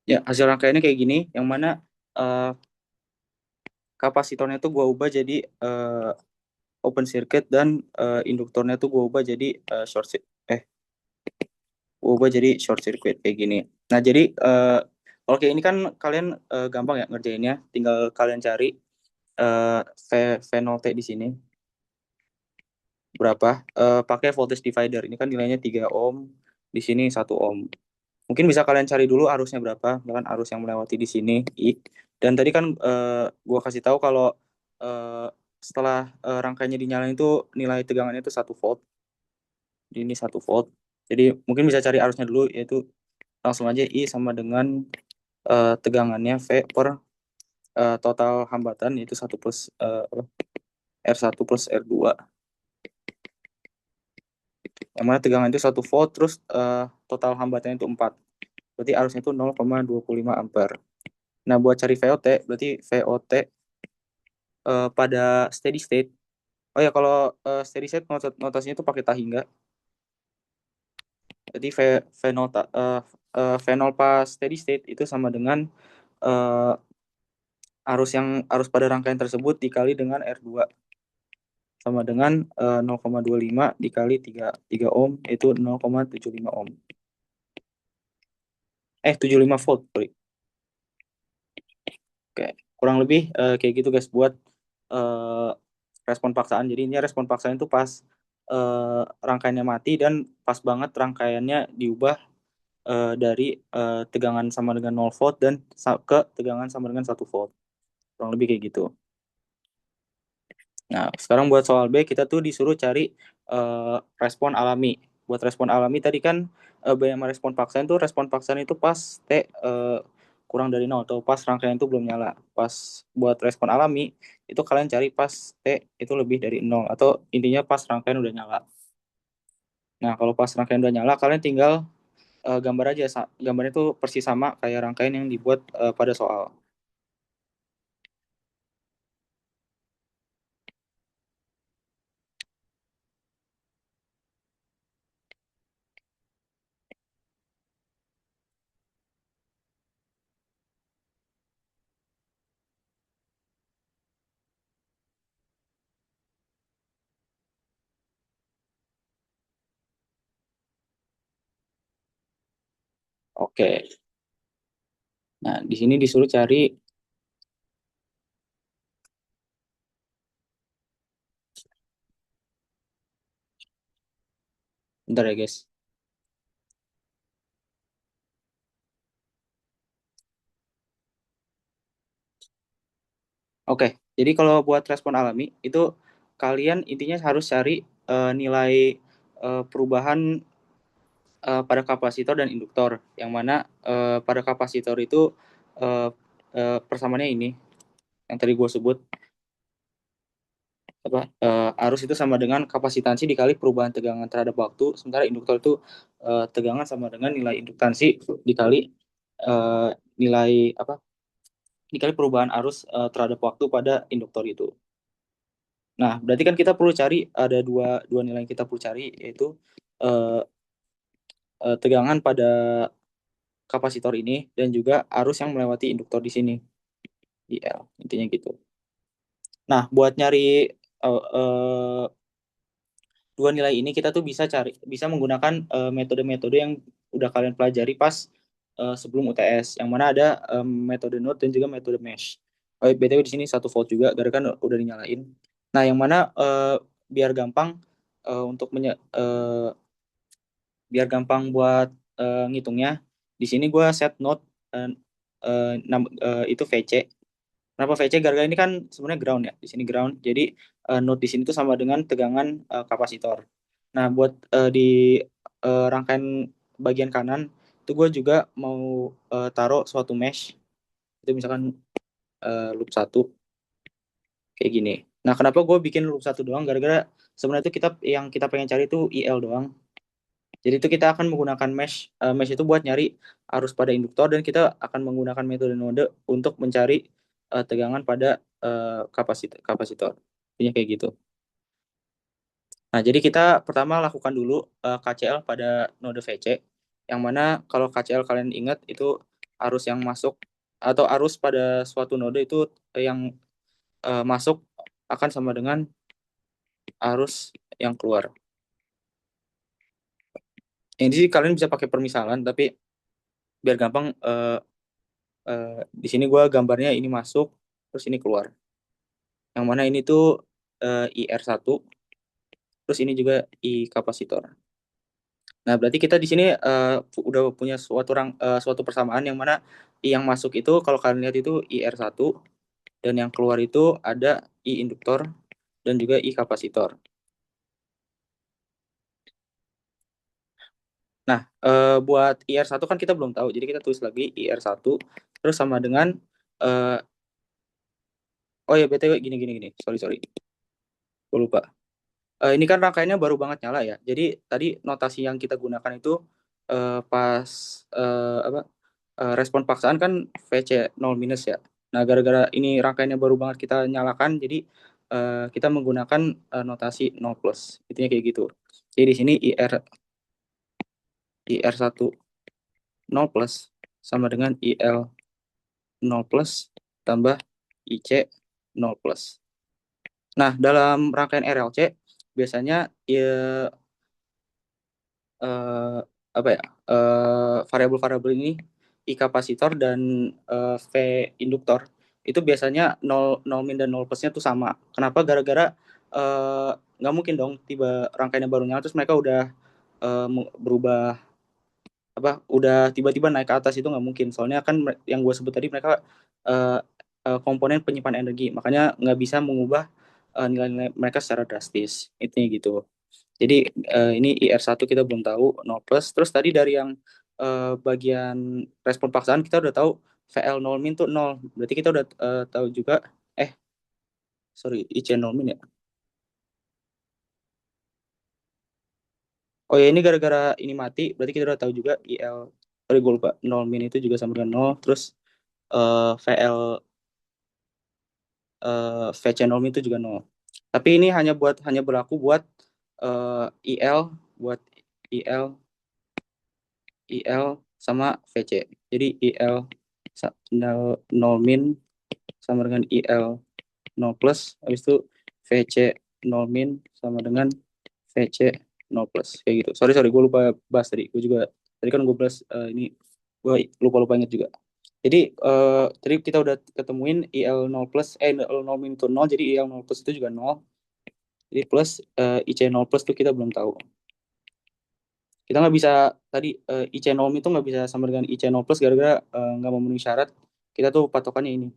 Ya, hasil rangkaiannya kayak gini, yang mana eh, kapasitornya tuh gua ubah jadi open circuit, dan induktornya tuh gua ubah jadi short circuit. Gua ubah jadi short circuit kayak gini. Nah, jadi kalau kayak ini kan kalian gampang ya ngerjainnya, tinggal kalian cari eh V V0T di sini berapa, pakai voltage divider. Ini kan nilainya 3 ohm, di sini 1 ohm. Mungkin bisa kalian cari dulu arusnya berapa, misalkan arus yang melewati di sini I. Dan tadi kan gua kasih tahu kalau eh, setelah rangkaiannya dinyalain itu nilai tegangannya itu 1 volt. Jadi ini 1 volt. Jadi mungkin bisa cari arusnya dulu, yaitu langsung aja I sama dengan tegangannya V per total hambatan, yaitu 1 plus R1 plus R2, yang mana tegangan itu 1 volt, terus total hambatannya itu 4, berarti arusnya itu 0,25 ampere. Nah, buat cari VOT, berarti VOT pada steady state. Oh ya, kalau steady state notasinya itu pakai Tahingga. Jadi V0 V0 pas steady state itu sama dengan eh, arus pada rangkaian tersebut dikali dengan R2, sama dengan 0,25 dikali 3 ohm, itu 0,75 ohm. 75 volt, sorry. Oke, kurang lebih kayak gitu guys buat eh, respon paksaan. Jadi ini respon paksaan itu pas rangkaiannya mati, dan pas banget rangkaiannya diubah dari tegangan sama dengan 0 volt dan ke tegangan sama dengan 1 volt. Kurang lebih kayak gitu. Nah, sekarang buat soal B, kita tuh disuruh cari respon alami. Buat respon alami tadi kan B sama respon paksaan tuh, respon paksaan itu pas T kurang dari 0, atau pas rangkaian itu belum nyala. Pas buat respon alami, itu kalian cari pas T itu lebih dari 0, atau intinya pas rangkaian udah nyala. Nah, kalau pas rangkaian udah nyala, kalian tinggal gambar aja. Gambarnya itu persis sama kayak rangkaian yang dibuat pada soal. Oke. Nah, di sini disuruh cari, bentar ya guys. Oke, jadi kalau buat respon alami itu kalian intinya harus cari nilai perubahan pada kapasitor dan induktor, yang mana pada kapasitor itu eh, persamaannya ini yang tadi gue sebut. arus itu sama dengan kapasitansi dikali perubahan tegangan terhadap waktu, sementara induktor itu tegangan sama dengan nilai induktansi dikali eh, nilai apa dikali perubahan arus terhadap waktu pada induktor itu. Nah, berarti kan kita perlu cari ada dua dua nilai yang kita perlu cari, yaitu eh, tegangan pada kapasitor ini dan juga arus yang melewati induktor di sini, IL, intinya gitu. Nah, buat nyari dua nilai ini kita tuh bisa menggunakan metode-metode yang udah kalian pelajari pas sebelum UTS, yang mana ada metode node dan juga metode mesh. Oh, BTW di sini 1 volt juga, gara kan udah dinyalain. Nah, yang mana biar gampang eh, untuk menye- eh, biar gampang buat ngitungnya, di sini gue set node itu VC. Kenapa VC? Gara-gara ini kan sebenarnya ground ya. Di sini ground. Jadi node di sini tuh sama dengan tegangan kapasitor. Nah, buat di rangkaian bagian kanan itu gue juga mau taruh suatu mesh. Itu misalkan loop satu kayak gini. Nah, kenapa gue bikin loop satu doang? Gara-gara sebenarnya itu yang kita pengen cari itu IL doang. Jadi itu kita akan menggunakan mesh. Mesh itu buat nyari arus pada induktor dan kita akan menggunakan metode node untuk mencari tegangan pada kapasitor. Intinya kayak gitu. Nah, jadi kita pertama lakukan dulu KCL pada node VC, yang mana kalau KCL kalian ingat itu arus yang masuk atau arus pada suatu node itu yang masuk akan sama dengan arus yang keluar. Ini sih kalian bisa pakai permisalan, tapi biar gampang di sini gue gambarnya ini masuk, terus ini keluar. Yang mana ini tuh IR1, terus ini juga I kapasitor. Nah, berarti kita di sini udah punya suatu persamaan yang mana I yang masuk itu kalau kalian lihat itu IR1 dan yang keluar itu ada I induktor dan juga I kapasitor. Nah, buat IR1 kan kita belum tahu. Jadi kita tulis lagi IR1 terus sama dengan eh, oh ya BTW gini gini gini. Sorry sorry. Gue lupa. Ini kan rangkaiannya baru banget nyala ya. Jadi tadi notasi yang kita gunakan itu pas apa respon paksaan kan VC 0 minus ya. Nah, gara-gara ini rangkaiannya baru banget kita nyalakan, jadi kita menggunakan notasi 0 plus. Intinya kayak gitu. Jadi di sini IR1 0 plus sama dengan IL 0 plus tambah IC 0 plus. Nah, dalam rangkaian RLC biasanya ya, eh, apa ya variabel-variabel ini I kapasitor dan V induktor itu biasanya 0 min dan 0 plusnya tuh sama. Kenapa? Gara-gara eh, nggak mungkin dong tiba rangkaiannya baru nyala terus mereka udah berubah udah tiba-tiba naik ke atas, itu nggak mungkin. Soalnya kan yang gue sebut tadi mereka eh, komponen penyimpan energi, makanya nggak bisa mengubah nilai-nilai mereka secara drastis. Intinya gitu. Jadi ini IR1 kita belum tahu 0 plus. Terus tadi dari yang bagian respon paksaan kita udah tahu VL 0 min tuh 0. Berarti kita udah tahu juga eh sorry IC 0 min ya. Oh ya, ini gara-gara ini mati berarti kita udah tahu juga IL, sorry gue lupa, 0 min itu juga sama dengan 0. Terus VL VC 0 min itu juga 0. Tapi ini hanya berlaku buat IL, buat IL IL sama VC. Jadi IL 0 min sama dengan IL 0 plus, habis itu VC 0 min sama dengan VC 0 plus. Kayak gitu. Sorry, sorry, gue lupa bahas tadi. Gue juga, tadi kan gue bahas ini, gue lupa-lupa inget juga. Jadi, tadi kita udah ketemuin IL 0 plus, IL 0 min itu 0, jadi IL 0 plus itu juga 0. Jadi plus IC 0 plus itu kita belum tahu. Kita nggak bisa tadi IC 0 itu nggak bisa sama dengan IC 0 plus gara-gara nggak memenuhi syarat. Kita tuh patokannya ini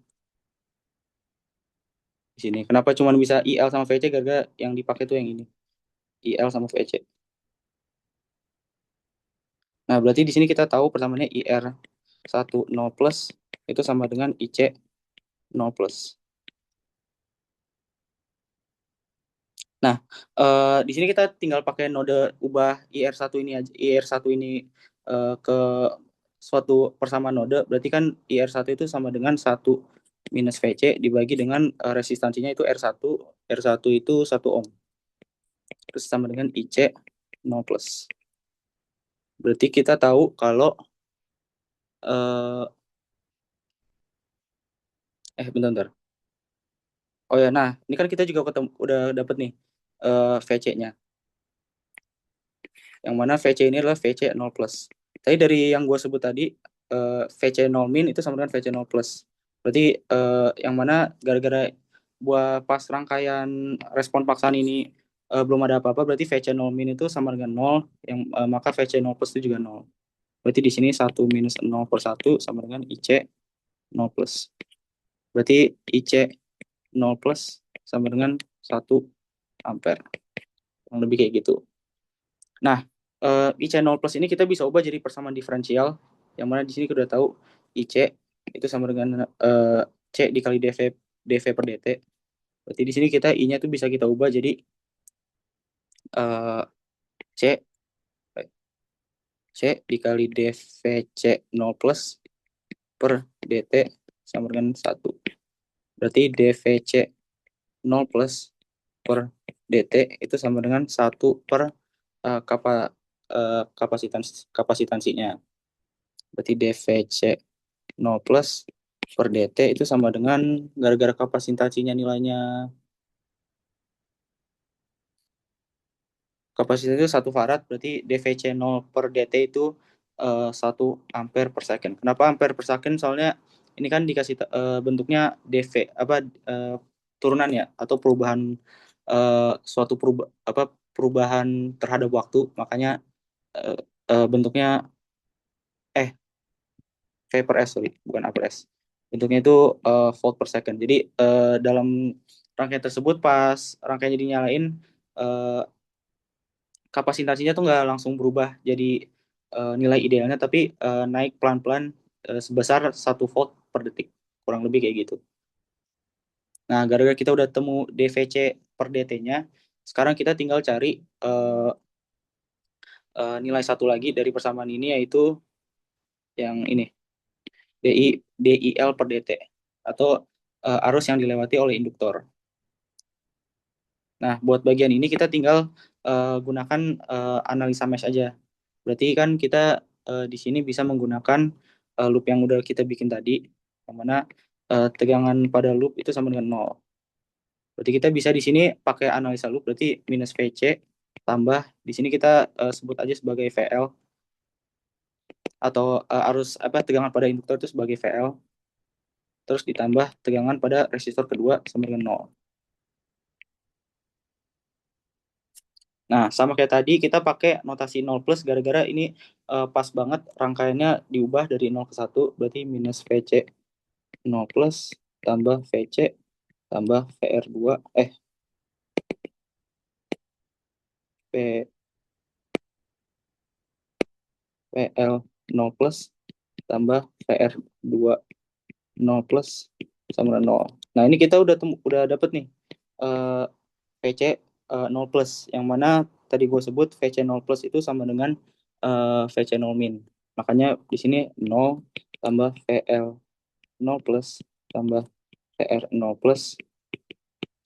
di sini. Kenapa cuma bisa IL sama VC? Gara-gara yang dipakai tuh yang ini, IL sama VC. Nah, berarti di sini kita tahu pertamanya IR 0 plus itu sama dengan IC 0 plus. Nah, di sini kita tinggal pakai node ubah IR1 ini aja, IR1 ini ke suatu persamaan node, berarti kan IR1 itu sama dengan satu minus VC dibagi dengan resistansinya itu R1. R1 itu 1 ohm. Terus sama dengan IC 0 plus. Berarti kita tahu kalau eh bentar, bentar. Oh ya, nah ini kan kita juga ketemu, udah dapet nih VC-nya. Yang mana VC ini adalah VC 0 plus. Tadi dari yang gue sebut tadi, VC 0 min itu sama dengan VC 0 plus. Berarti yang mana gara-gara buat pas rangkaian respon paksaan ini belum ada apa-apa, berarti VC 0 min itu sama dengan nol, yang maka VC 0 plus itu juga nol. Berarti di sini 1 minus 0 per 1 sama dengan IC 0 plus. Berarti IC 0 plus sama dengan 1 ampere. Yang lebih kayak gitu. Nah, IC 0 plus ini kita bisa ubah jadi persamaan diferensial, yang mana di sini kita udah tahu IC itu sama dengan C dikali dV per dt. Berarti di sini kita I-nya tuh bisa kita ubah jadi eh, C C dikali dVc 0 plus per dt sama dengan 1. Berarti dVc 0 plus per dt itu sama dengan 1 per eh, kapa, kapasitansinya. Berarti dVc 0 plus per dt itu sama dengan, gara-gara kapasitansinya nilainya, kapasitas itu 1 farad, berarti dVc 0 per dt itu 1 ampere per second. Kenapa ampere per second? Soalnya ini kan dikasih bentuknya dV apa turunan ya, atau perubahan suatu perubahan terhadap waktu, makanya eh, bentuknya eh V per S, sorry, bukan A per S. Bentuknya itu volt per second. Jadi dalam rangkaian tersebut pas rangkaiannya dinyalain, eh, kapasitansinya tuh nggak langsung berubah jadi nilai idealnya, tapi naik pelan-pelan sebesar 1 volt per detik, kurang lebih kayak gitu. Nah, gara-gara kita udah temu dVc per dt-nya, sekarang kita tinggal cari eh, nilai satu lagi dari persamaan ini, yaitu yang ini, DIL per dt, atau arus yang dilewati oleh induktor. Nah, buat bagian ini kita tinggal gunakan analisa mesh aja. Berarti kan kita di sini bisa menggunakan loop yang udah kita bikin tadi, yang mana tegangan pada loop itu sama dengan nol. Berarti kita bisa di sini pakai analisa loop, berarti minus VC tambah, di sini kita sebut aja sebagai VL, atau arus apa, tegangan pada induktor itu sebagai VL, terus ditambah tegangan pada resistor kedua sama dengan nol. Nah, sama kayak tadi kita pakai notasi 0 plus, gara-gara ini pas banget rangkaiannya diubah dari 0 ke 1, berarti minus VC 0 plus tambah VC tambah VR2, P, PL 0 plus tambah VR2 0 plus sama dengan 0. Nah, ini kita udah dapet nih eh, VC 0 plus, yang mana tadi gue sebut VC 0 plus itu sama dengan VC 0 min. Makanya di sini 0 tambah VL 0 plus tambah VR 0 plus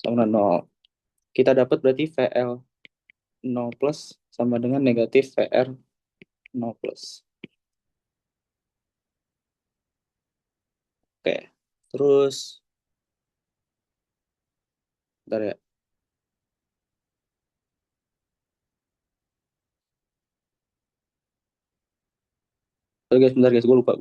sama dengan 0. Kita dapat berarti VL 0 plus sama dengan negatif VR 0 plus. Oke, terus bentar ya. Bentar guys, gue lupa.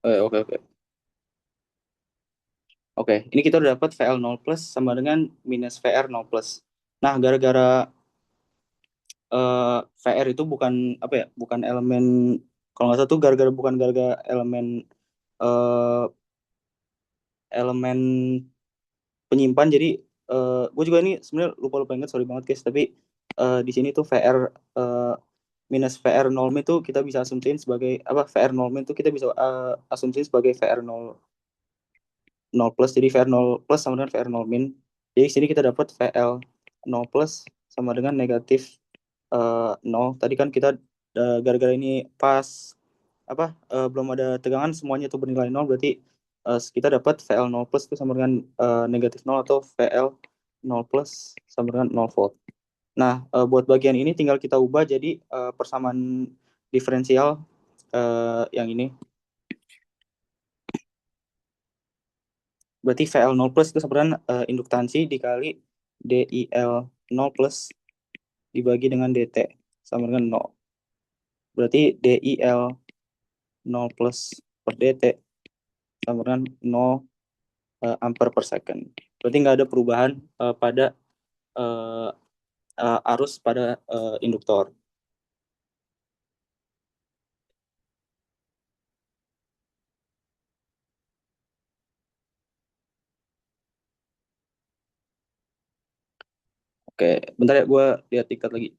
Oke. Oke, ini kita udah dapat VL 0 plus sama dengan minus VR 0 plus. Nah, gara-gara VR itu bukan apa ya, bukan elemen, kalau nggak salah tuh gara-gara bukan gara-gara elemen eh, elemen penyimpan. Jadi gue juga ini sebenarnya lupa-lupa ingat, sorry banget guys, tapi di sini tuh VR eh, minus VR nol itu kita bisa asumsiin sebagai apa, VR nol itu kita bisa asumsiin sebagai VR nol plus. Jadi VR nol plus sama dengan VR nol min. Jadi sini kita dapat VL nol plus sama dengan negatif nol. Tadi kan kita gara-gara ini pas apa belum ada tegangan, semuanya itu bernilai nol, berarti kita dapat VL nol plus itu sama dengan negatif nol, atau VL nol plus sama dengan nol volt. Nah, buat bagian ini tinggal kita ubah jadi persamaan diferensial yang ini. Berarti VL nol plus itu sebenarnya induktansi dikali DIL nol plus dibagi dengan DT sama dengan nol. Berarti DIL nol plus per DT sama dengan nol ampere per second. Berarti nggak ada perubahan pada eh, arus pada induktor. Oke, bentar ya, gue lihat tiket lagi.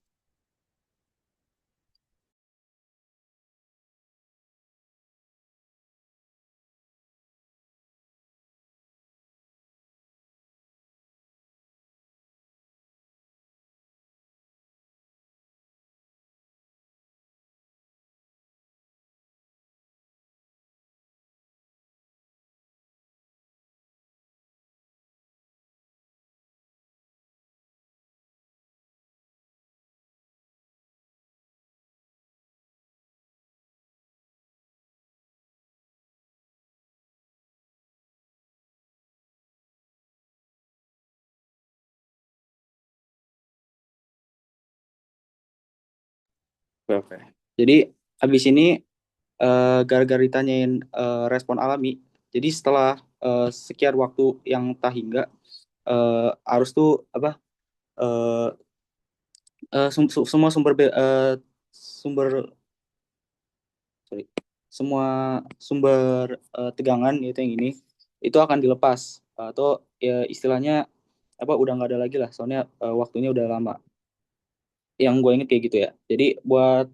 Oke, oke. Jadi habis ini gara-gara ditanyain respon alami, jadi setelah sekian waktu yang tak hingga arus tuh apa eh, semua sumber sorry, semua sumber tegangan itu yang ini itu akan dilepas, atau ya istilahnya apa, udah nggak ada lagi lah, soalnya waktunya udah lama, yang gue inget kayak gitu ya. Jadi buat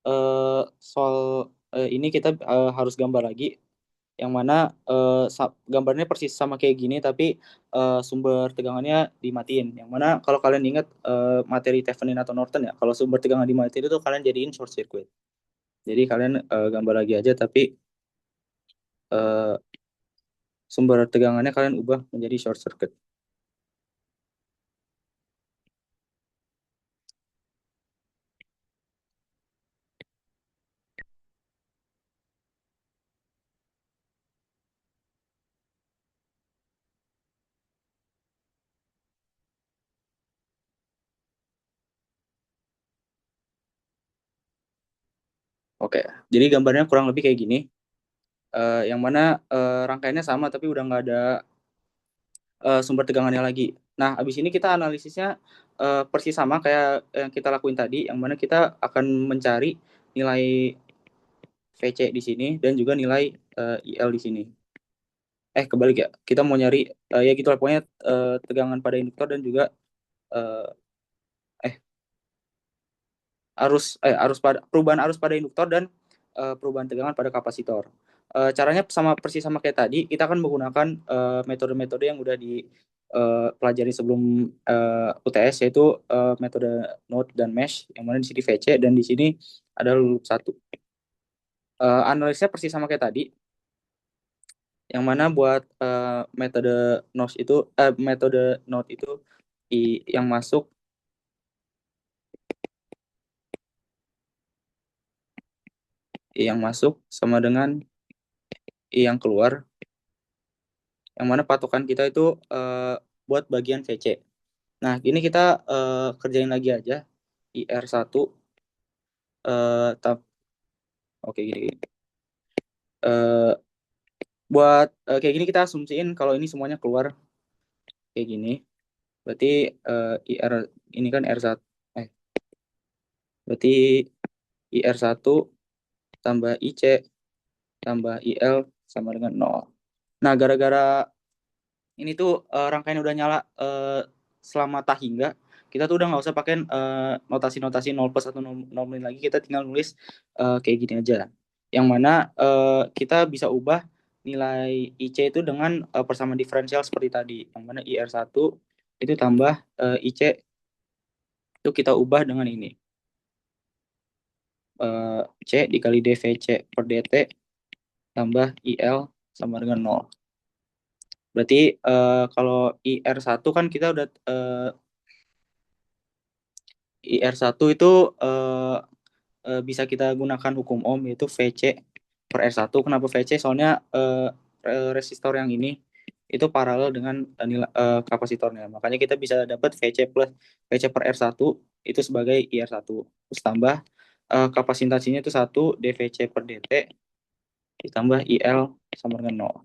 eh, soal ini kita harus gambar lagi, yang mana gambarnya persis sama kayak gini, tapi sumber tegangannya dimatiin. Yang mana kalau kalian ingat materi Thevenin atau Norton ya, kalau sumber tegangan dimatiin itu kalian jadiin short circuit. Jadi kalian gambar lagi aja, tapi eh, sumber tegangannya kalian ubah menjadi short circuit. Oke, jadi gambarnya kurang lebih kayak gini. Yang mana rangkaiannya sama tapi udah nggak ada sumber tegangannya lagi. Nah, abis ini kita analisisnya persis sama kayak yang kita lakuin tadi, yang mana kita akan mencari nilai VC di sini dan juga nilai IL di sini. Kebalik ya. Kita mau nyari ya gitu lah pokoknya tegangan pada induktor dan juga eh, eh arus pada perubahan arus pada induktor dan perubahan tegangan pada kapasitor. Caranya sama persis sama kayak tadi, kita akan menggunakan metode-metode yang udah dipelajari sebelum UTS, yaitu metode node dan mesh, yang mana di sini VC dan di sini ada loop satu. Analisnya persis sama kayak tadi, yang mana buat metode metode node itu yang masuk sama dengan yang keluar, yang mana patokan kita itu buat bagian VC. Nah, ini kita kerjain lagi aja IR1 oke gini, gini. Eh, buat kayak gini kita asumsiin kalau ini semuanya keluar kayak gini. Berarti IR ini kan R1 eh Berarti IR1 tambah IC tambah IL sama dengan nol. Nah, gara-gara ini tuh rangkaian udah nyala selama tak hingga, kita tuh udah nggak usah pakai notasi-notasi 0 plus atau 0 min lagi, kita tinggal nulis kayak gini aja. Yang mana kita bisa ubah nilai IC itu dengan persamaan diferensial seperti tadi. Yang mana IR1 itu tambah IC itu kita ubah dengan ini. C dikali dVC per dt tambah IL sama dengan nol. Berarti kalau IR1 kan kita udah IR1 itu eh, bisa kita gunakan hukum ohm yaitu VC per R1. Kenapa VC? Soalnya resistor yang ini itu paralel dengan nilai kapasitornya. Makanya kita bisa dapat VC per R1 itu sebagai IR1. Terus tambah kapasitansinya itu 1 dVC per dt ditambah IL sama dengan nol.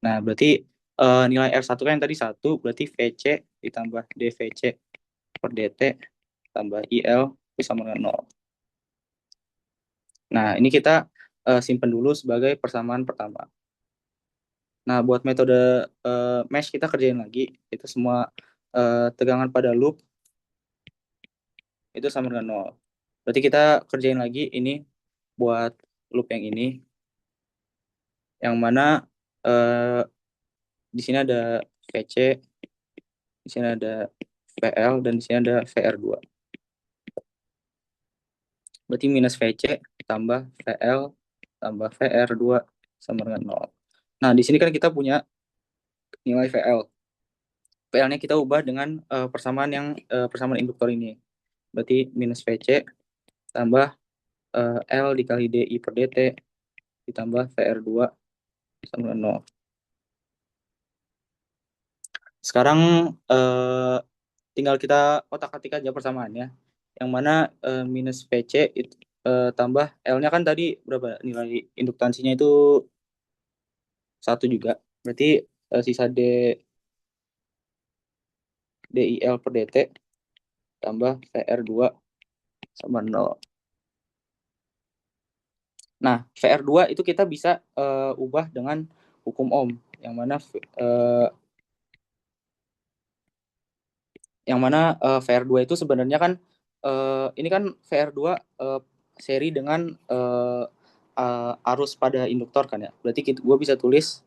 Nah, berarti nilai R1 kan yang tadi 1, berarti VC ditambah dVC per dt tambah IL itu sama dengan nol. Nah, ini kita simpan dulu sebagai persamaan pertama. Nah, buat metode mesh kita kerjain lagi. Itu semua tegangan pada loop itu sama dengan nol. Berarti kita kerjain lagi ini buat loop yang ini. Yang mana eh, di sini ada VC, di sini ada VL, dan di sini ada VR2. Berarti minus VC tambah VL tambah VR2 sama dengan nol. Nah, di sini kan kita punya nilai VL. PL-nya kita ubah dengan persamaan induktor ini. Berarti minus VC tambah L dikali DI per DT ditambah VR2 sama dengan 0. Sekarang eh, tinggal kita otak-atik aja persamaannya. Yang mana minus VC itu tambah L-nya kan tadi berapa nilai induktansinya itu 1 juga. Berarti sisa DIL per DT tambah VR2 sama 0. Nah, VR2 itu kita bisa ubah dengan hukum Ohm, yang mana eh, VR2 itu sebenarnya kan ini kan VR2 seri dengan arus pada induktor kan ya. Berarti gue bisa tulis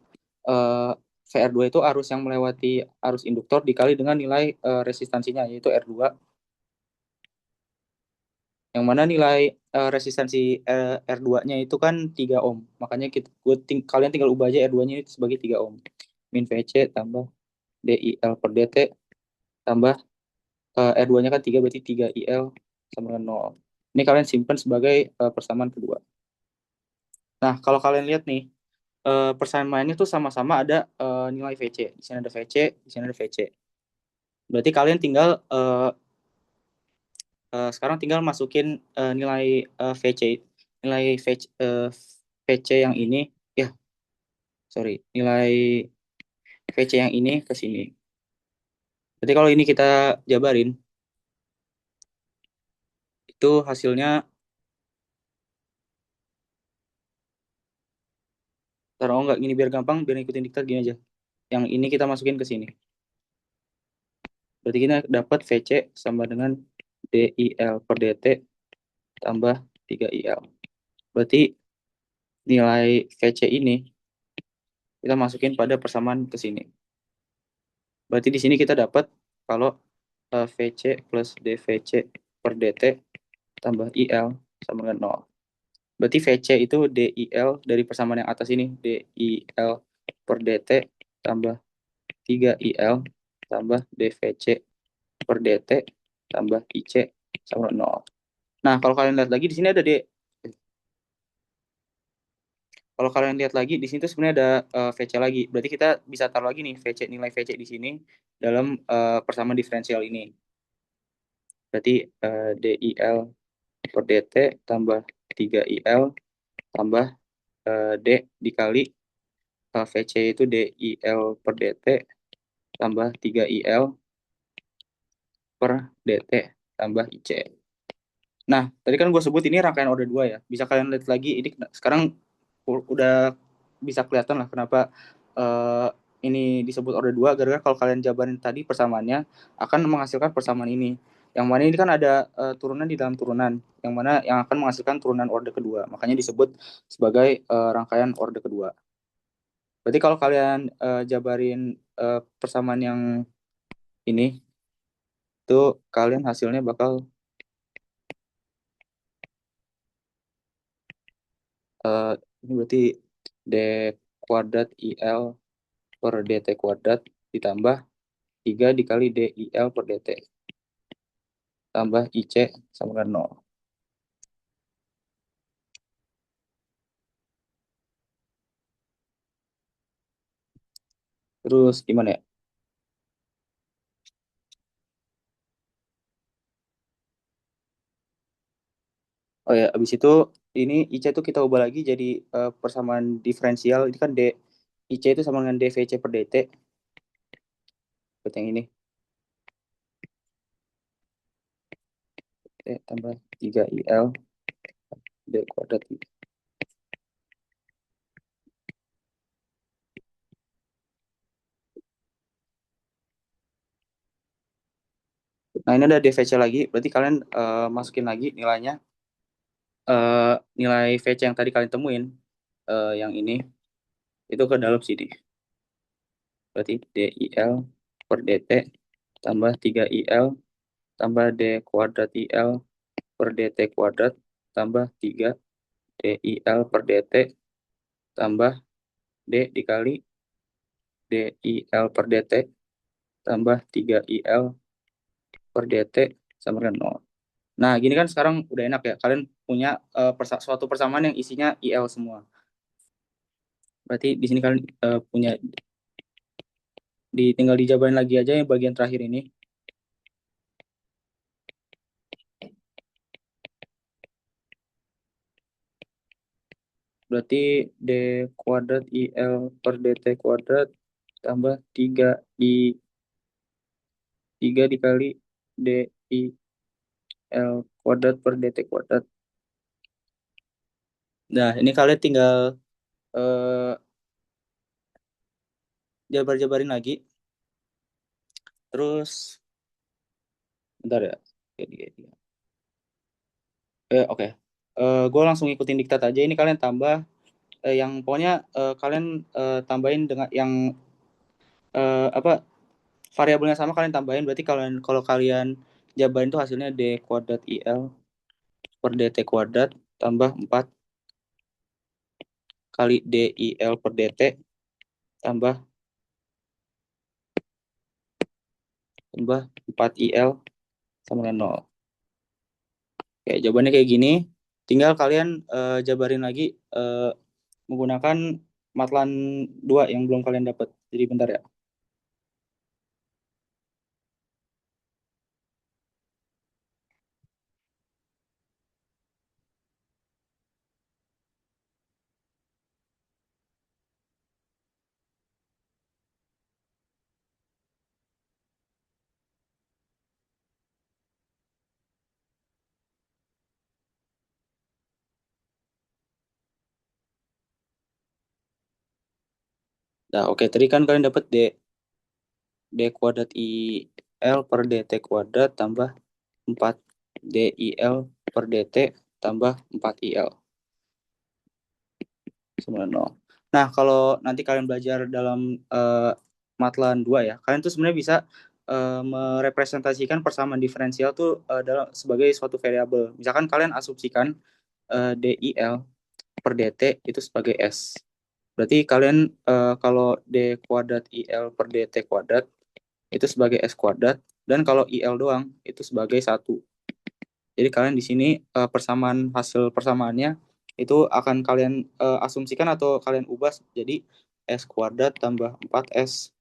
VR2 itu arus yang melewati arus induktor dikali dengan nilai resistansinya yaitu R2, yang mana nilai resistansi R2-nya itu kan 3 ohm. Makanya kalian tinggal ubah aja R2-nya itu sebagai 3 ohm. Min VC tambah DIL per DT tambah R2-nya kan 3 berarti 3 IL sama dengan 0. Ini kalian simpan sebagai persamaan kedua. Nah, kalau kalian lihat nih, persamaannya tuh sama-sama ada nilai VC. Di sini ada VC, di sini ada VC. Berarti kalian tinggal sekarang tinggal masukin nilai VC, nilai VC yang ini, ya, sorry, nilai VC yang ini ke sini. Berarti kalau ini kita jabarin, itu hasilnya, taruh nggak gini biar gampang, biar ikutin diktat gini aja. Yang ini kita masukin ke sini. Berarti kita dapat VC sama dengan DIL per DT tambah 3IL. Berarti nilai VC ini kita masukin pada persamaan ke sini. Berarti di sini kita dapat kalau VC plus DVC per DT tambah IL sama dengan 0. Berarti VC itu DIL dari persamaan yang atas ini. DIL per DT tambah 3IL tambah DVC per DT tambah IC sama 0. Nah, kalau kalian lihat lagi di sini ada kalau kalian lihat lagi di sini tuh sebenarnya ada VC lagi. Berarti kita bisa taruh lagi nih nilai VC di sini dalam persamaan diferensial ini. Berarti DIL per DT tambah 3IL tambah D dikali VC itu DIL per DT tambah 3IL per DT tambah IC. Nah, tadi kan gue sebut ini rangkaian order 2 ya. Bisa kalian lihat lagi, ini sekarang udah bisa kelihatan lah kenapa eh, ini disebut order 2. Gara-gara kalau kalian jabarin tadi persamaannya akan menghasilkan persamaan ini. Yang mana ini kan ada turunan di dalam turunan, yang mana yang akan menghasilkan turunan order kedua. Makanya disebut sebagai rangkaian order kedua. Berarti kalau kalian jabarin persamaan yang ini, tuh kalian hasilnya bakal eh, ini berarti D kuadrat IL per DT kuadrat ditambah 3 dikali DIL per DT tambah IC sama dengan 0. Terus gimana ya? Oh ya, habis itu ini IC itu kita ubah lagi jadi persamaan diferensial. Ini kan IC itu sama dengan DVC per DT. Buat yang ini. T tambah 3IL D kuadrat. Nah, ini ada DVC lagi. Berarti kalian masukin lagi nilainya. Nilai VC yang tadi kalian temuin. Yang ini. Itu ke dalam sini. Berarti DIL per DT tambah 3IL tambah D kuadrat IL per DT kuadrat tambah 3 DIL per DT tambah D dikali DIL per DT tambah 3IL per DT sama dengan 0. Nah, gini kan sekarang udah enak ya. Kalian punya suatu persamaan yang isinya IL semua. Berarti di sini kalian punya tinggal dijabarin lagi aja yang bagian terakhir ini. Berarti D kuadrat IL per DT kuadrat tambah 3 dikali DIL kuadrat per DT kuadrat. Nah, ini kalian tinggal eh, jabar-jabarin lagi. Terus, bentar ya. Oke. Gue langsung ikutin diktat aja. Ini kalian tambah yang pokoknya kalian tambahin dengan yang apa variabelnya sama kalian tambahin. Berarti kalian kalau kalian jabarin tuh hasilnya D kuadrat IL per DT kuadrat tambah 4 kali DIL per DT tambah 4 IL sama dengan 0. Oke, jawabannya kayak gini. Tinggal kalian jabarin lagi menggunakan matlan 2 yang belum kalian dapat. Jadi bentar ya. Nah, oke. Tadi kan kalian dapat D kuadrat IL per DT kuadrat tambah 4 DIL per DT tambah 4 IL sama dengan 0. Nah, kalau nanti kalian belajar dalam matlan 2 ya, kalian tuh sebenarnya bisa merepresentasikan persamaan diferensial tuh dalam sebagai suatu variabel. Misalkan kalian asumsikan DIL per DT itu sebagai S. Berarti kalian kalau D kuadrat IL per DT kuadrat itu sebagai S kuadrat, dan kalau IL doang itu sebagai 1. Jadi kalian di sini persamaan hasil persamaannya itu akan kalian asumsikan atau kalian ubah jadi S kuadrat tambah 4S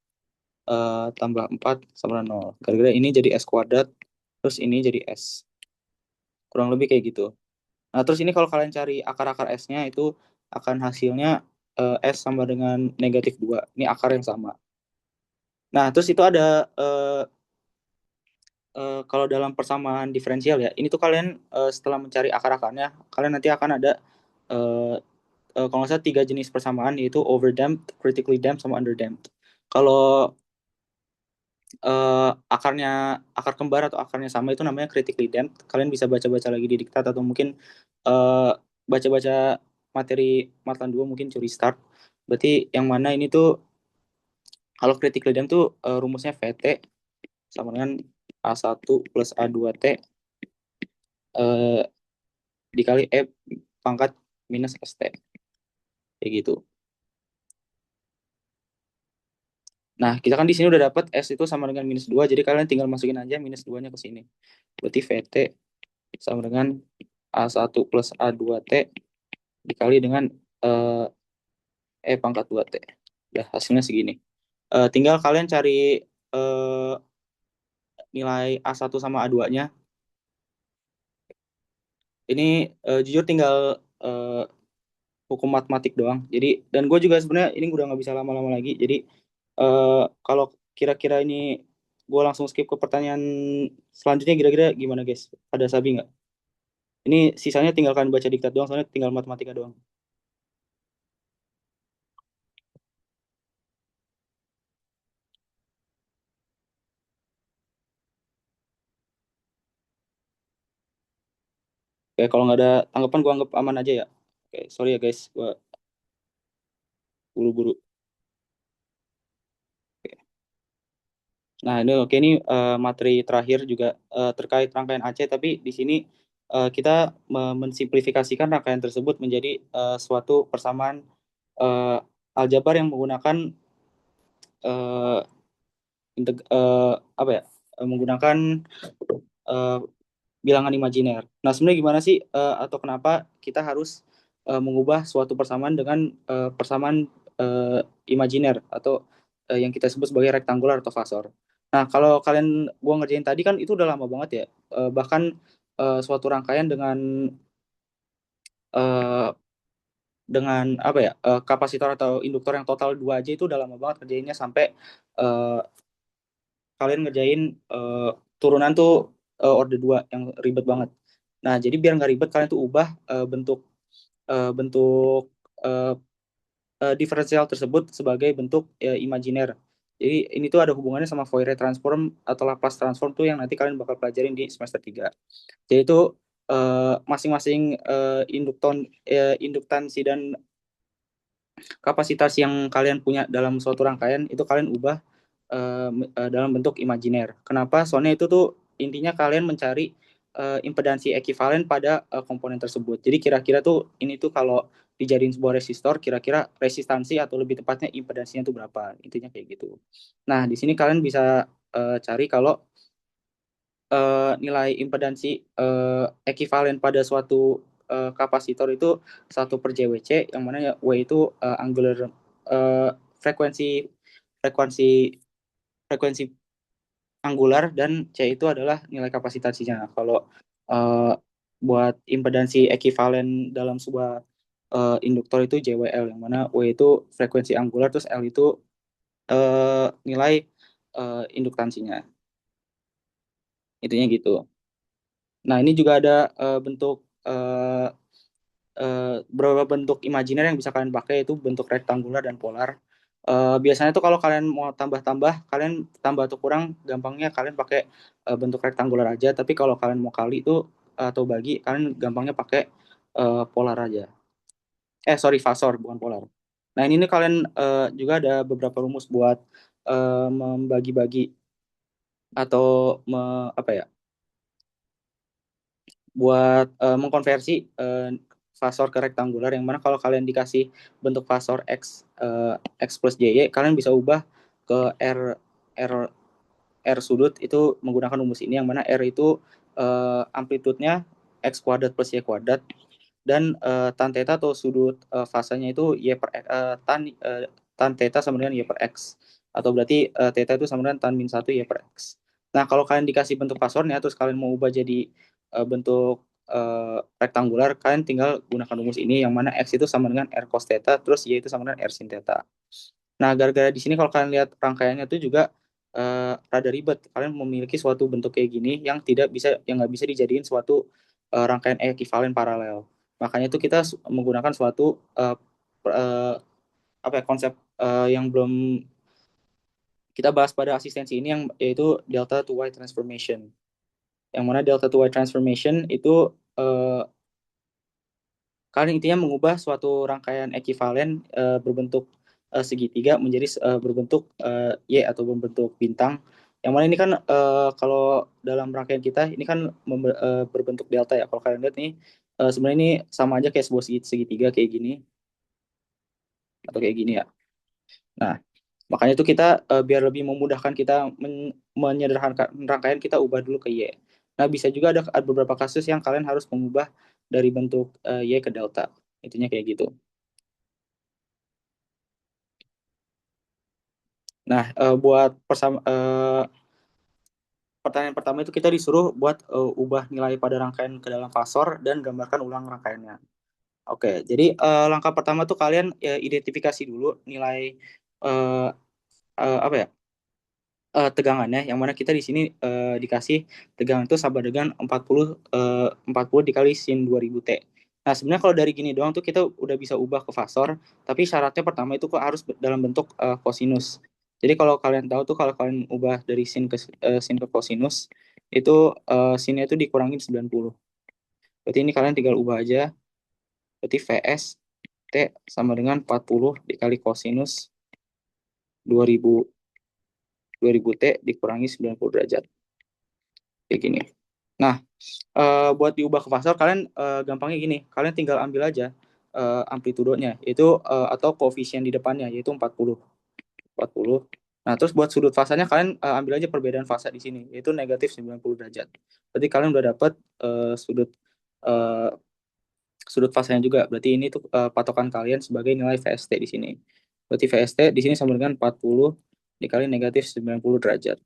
tambah 4 sama dengan 0. Gara-gara ini jadi S kuadrat, terus ini jadi S. Kurang lebih kayak gitu. Nah, terus ini kalau kalian cari akar-akar S-nya itu akan hasilnya S sama dengan -2. Ini akar yang sama. Nah, terus itu ada kalau dalam persamaan diferensial ya, ini tuh kalian setelah mencari akar-akarnya, kalian nanti akan ada eh, kalau nggak salah tiga jenis persamaan yaitu overdamped, critically damped, sama underdamped. Kalau akarnya akar kembar atau akarnya sama itu namanya critically damped. Kalian bisa baca-baca lagi di diktat atau mungkin eh, baca-baca materi Matlan 2 mungkin curi start. Berarti yang mana ini tuh kalau critically damped tuh rumusnya VT sama dengan A1 plus A2T eh, dikali E pangkat minus ST. Kayak gitu. Nah, kita kan di sini udah dapat S itu sama dengan minus 2, jadi kalian tinggal masukin aja minus 2-nya ke sini. Berarti VT sama dengan A1 plus A2T dikali dengan eh, E pangkat 2T. Udah, hasilnya segini. Tinggal kalian cari eh, nilai A1 sama A2-nya. Ini jujur tinggal eh, hukum matematik doang. Jadi, dan gue juga sebenarnya ini udah nggak bisa lama-lama lagi. Jadi, eh, kalau kira-kira ini gue langsung skip ke pertanyaan selanjutnya, kira-kira gimana guys? Ada sabi nggak? Ini sisanya tinggal kalian baca diktat doang, soalnya tinggal matematika doang. Oke, kalau nggak ada tanggapan, gue anggap aman aja ya. Oke, sorry ya guys, gue buru-buru. Oke. Nah, ini oke, ini materi terakhir juga terkait rangkaian Aceh, tapi di sini kita mensimplifikasikan rangkaian tersebut menjadi suatu persamaan eh, aljabar yang menggunakan eh, apa ya? Menggunakan eh, bilangan imajiner. Nah, sebenarnya gimana sih atau kenapa kita harus mengubah suatu persamaan dengan persamaan imajiner atau yang kita sebut sebagai rektangular atau fasor. Nah, kalau kalian gua ngerjain tadi kan itu udah lama banget ya. Bahkan suatu rangkaian eh, dengan apa ya kapasitor atau induktor yang total dua aja itu udah lama banget kerjainnya sampai eh, kalian ngerjain eh, turunan tuh orde 2 yang ribet banget. Nah, jadi biar nggak ribet kalian tuh ubah bentuk eh, diferensial tersebut sebagai bentuk imajiner. Jadi ini tuh ada hubungannya sama Fourier transform atau Laplace transform tuh yang nanti kalian bakal pelajarin di semester 3. Jadi itu masing-masing induktansi dan kapasitas yang kalian punya dalam suatu rangkaian itu kalian ubah dalam bentuk imajiner. Kenapa? Soalnya itu tuh intinya kalian mencari impedansi ekivalen pada komponen tersebut. Jadi kira-kira tuh ini tuh kalau dijadiin sebuah resistor, kira-kira resistansi atau lebih tepatnya impedansinya tuh berapa? Intinya kayak gitu. Nah, di sini kalian bisa cari kalau nilai impedansi ekivalen pada suatu kapasitor itu 1/JWC, yang mana ya W itu angular eh, frekuensi frekuensi frekuensi angular dan C itu adalah nilai kapasitansinya. Kalau eh, buat impedansi ekivalen dalam sebuah induktor itu JWL, yang mana W itu frekuensi angular, terus L itu nilai induktansinya. Intinya gitu. Nah, ini juga ada bentuk eh, beberapa bentuk imajiner yang bisa kalian pakai, itu bentuk rektangular dan polar. Biasanya tuh kalau kalian mau tambah-tambah, kalian tambah atau kurang, gampangnya kalian pakai bentuk rektangular aja. Tapi kalau kalian mau kali itu atau bagi, kalian gampangnya pakai polar aja. Sorry, fasor bukan polar. Nah, ini nih kalian juga ada beberapa rumus buat membagi-bagi atau apa ya? Buat mengkonversi fasor ke rektangular, yang mana kalau kalian dikasih bentuk fasor x plus y, kalian bisa ubah ke r r sudut itu menggunakan rumus ini, yang mana r itu amplitudenya x kuadrat plus y kuadrat, dan tan theta atau sudut fasanya itu tan theta sama dengan y per x, atau berarti theta itu sama dengan tan min 1 y per x. Nah, kalau kalian dikasih bentuk fasornya terus kalian mau ubah jadi bentuk rektangular, kalian tinggal gunakan rumus ini, yang mana x itu sama dengan r cos theta, terus y itu sama dengan r sin theta. Nah, gara-gara di sini kalau kalian lihat rangkaiannya itu juga rada ribet. Kalian memiliki suatu bentuk kayak gini yang nggak bisa dijadiin suatu rangkaian ekivalen paralel. Makanya itu kita menggunakan suatu eh, apa ya, konsep yang belum kita bahas pada asistensi ini, yang yaitu delta to y transformation. Yang mana delta to y transformation itu eh, kalian intinya mengubah suatu rangkaian ekivalen berbentuk segitiga menjadi berbentuk Y atau berbentuk bintang. Yang mana ini kan kalau dalam rangkaian kita ini kan berbentuk delta ya. Kalau kalian lihat nih sebenarnya ini sama aja kayak sebuah segitiga kayak gini atau kayak gini ya. Nah, makanya itu kita biar lebih memudahkan kita menyederhanakan rangkaian, kita ubah dulu ke Y. Nah, bisa juga ada beberapa kasus yang kalian harus mengubah dari bentuk Y ke delta. Intinya kayak gitu. Nah, buat pertanyaan pertama itu kita disuruh buat ubah nilai pada rangkaian ke dalam fasor dan gambarkan ulang rangkaiannya. Oke, jadi langkah pertama tuh kalian identifikasi dulu nilai eh, apa ya, tegangannya, yang mana kita di sini dikasih tegangan itu sama dengan 40 dikali sin 2000 T. Nah, sebenarnya kalau dari gini doang tuh kita udah bisa ubah ke fasor, tapi syaratnya pertama itu kok harus dalam bentuk kosinus. Jadi kalau kalian tahu tuh, kalau kalian ubah dari sin ke kosinus itu sinnya itu dikurangin 90. Berarti ini kalian tinggal ubah aja. Berarti VS T sama dengan 40 dikali kosinus 2000 2000 T dikurangi 90 derajat. Kayak gini. Nah, buat diubah ke pasar kalian gampangnya gini, kalian tinggal ambil aja amplitudonya itu atau koefisien di depannya yaitu 40. 40. Nah, terus buat sudut fasanya kalian ambil aja perbedaan fasa di sini yaitu negatif 90 derajat. Berarti kalian udah dapat uh, sudut fasanya juga. Berarti ini tuh patokan kalian sebagai nilai VST di sini. Berarti VST di sini sama dengan 40 dikali negatif 90 derajat.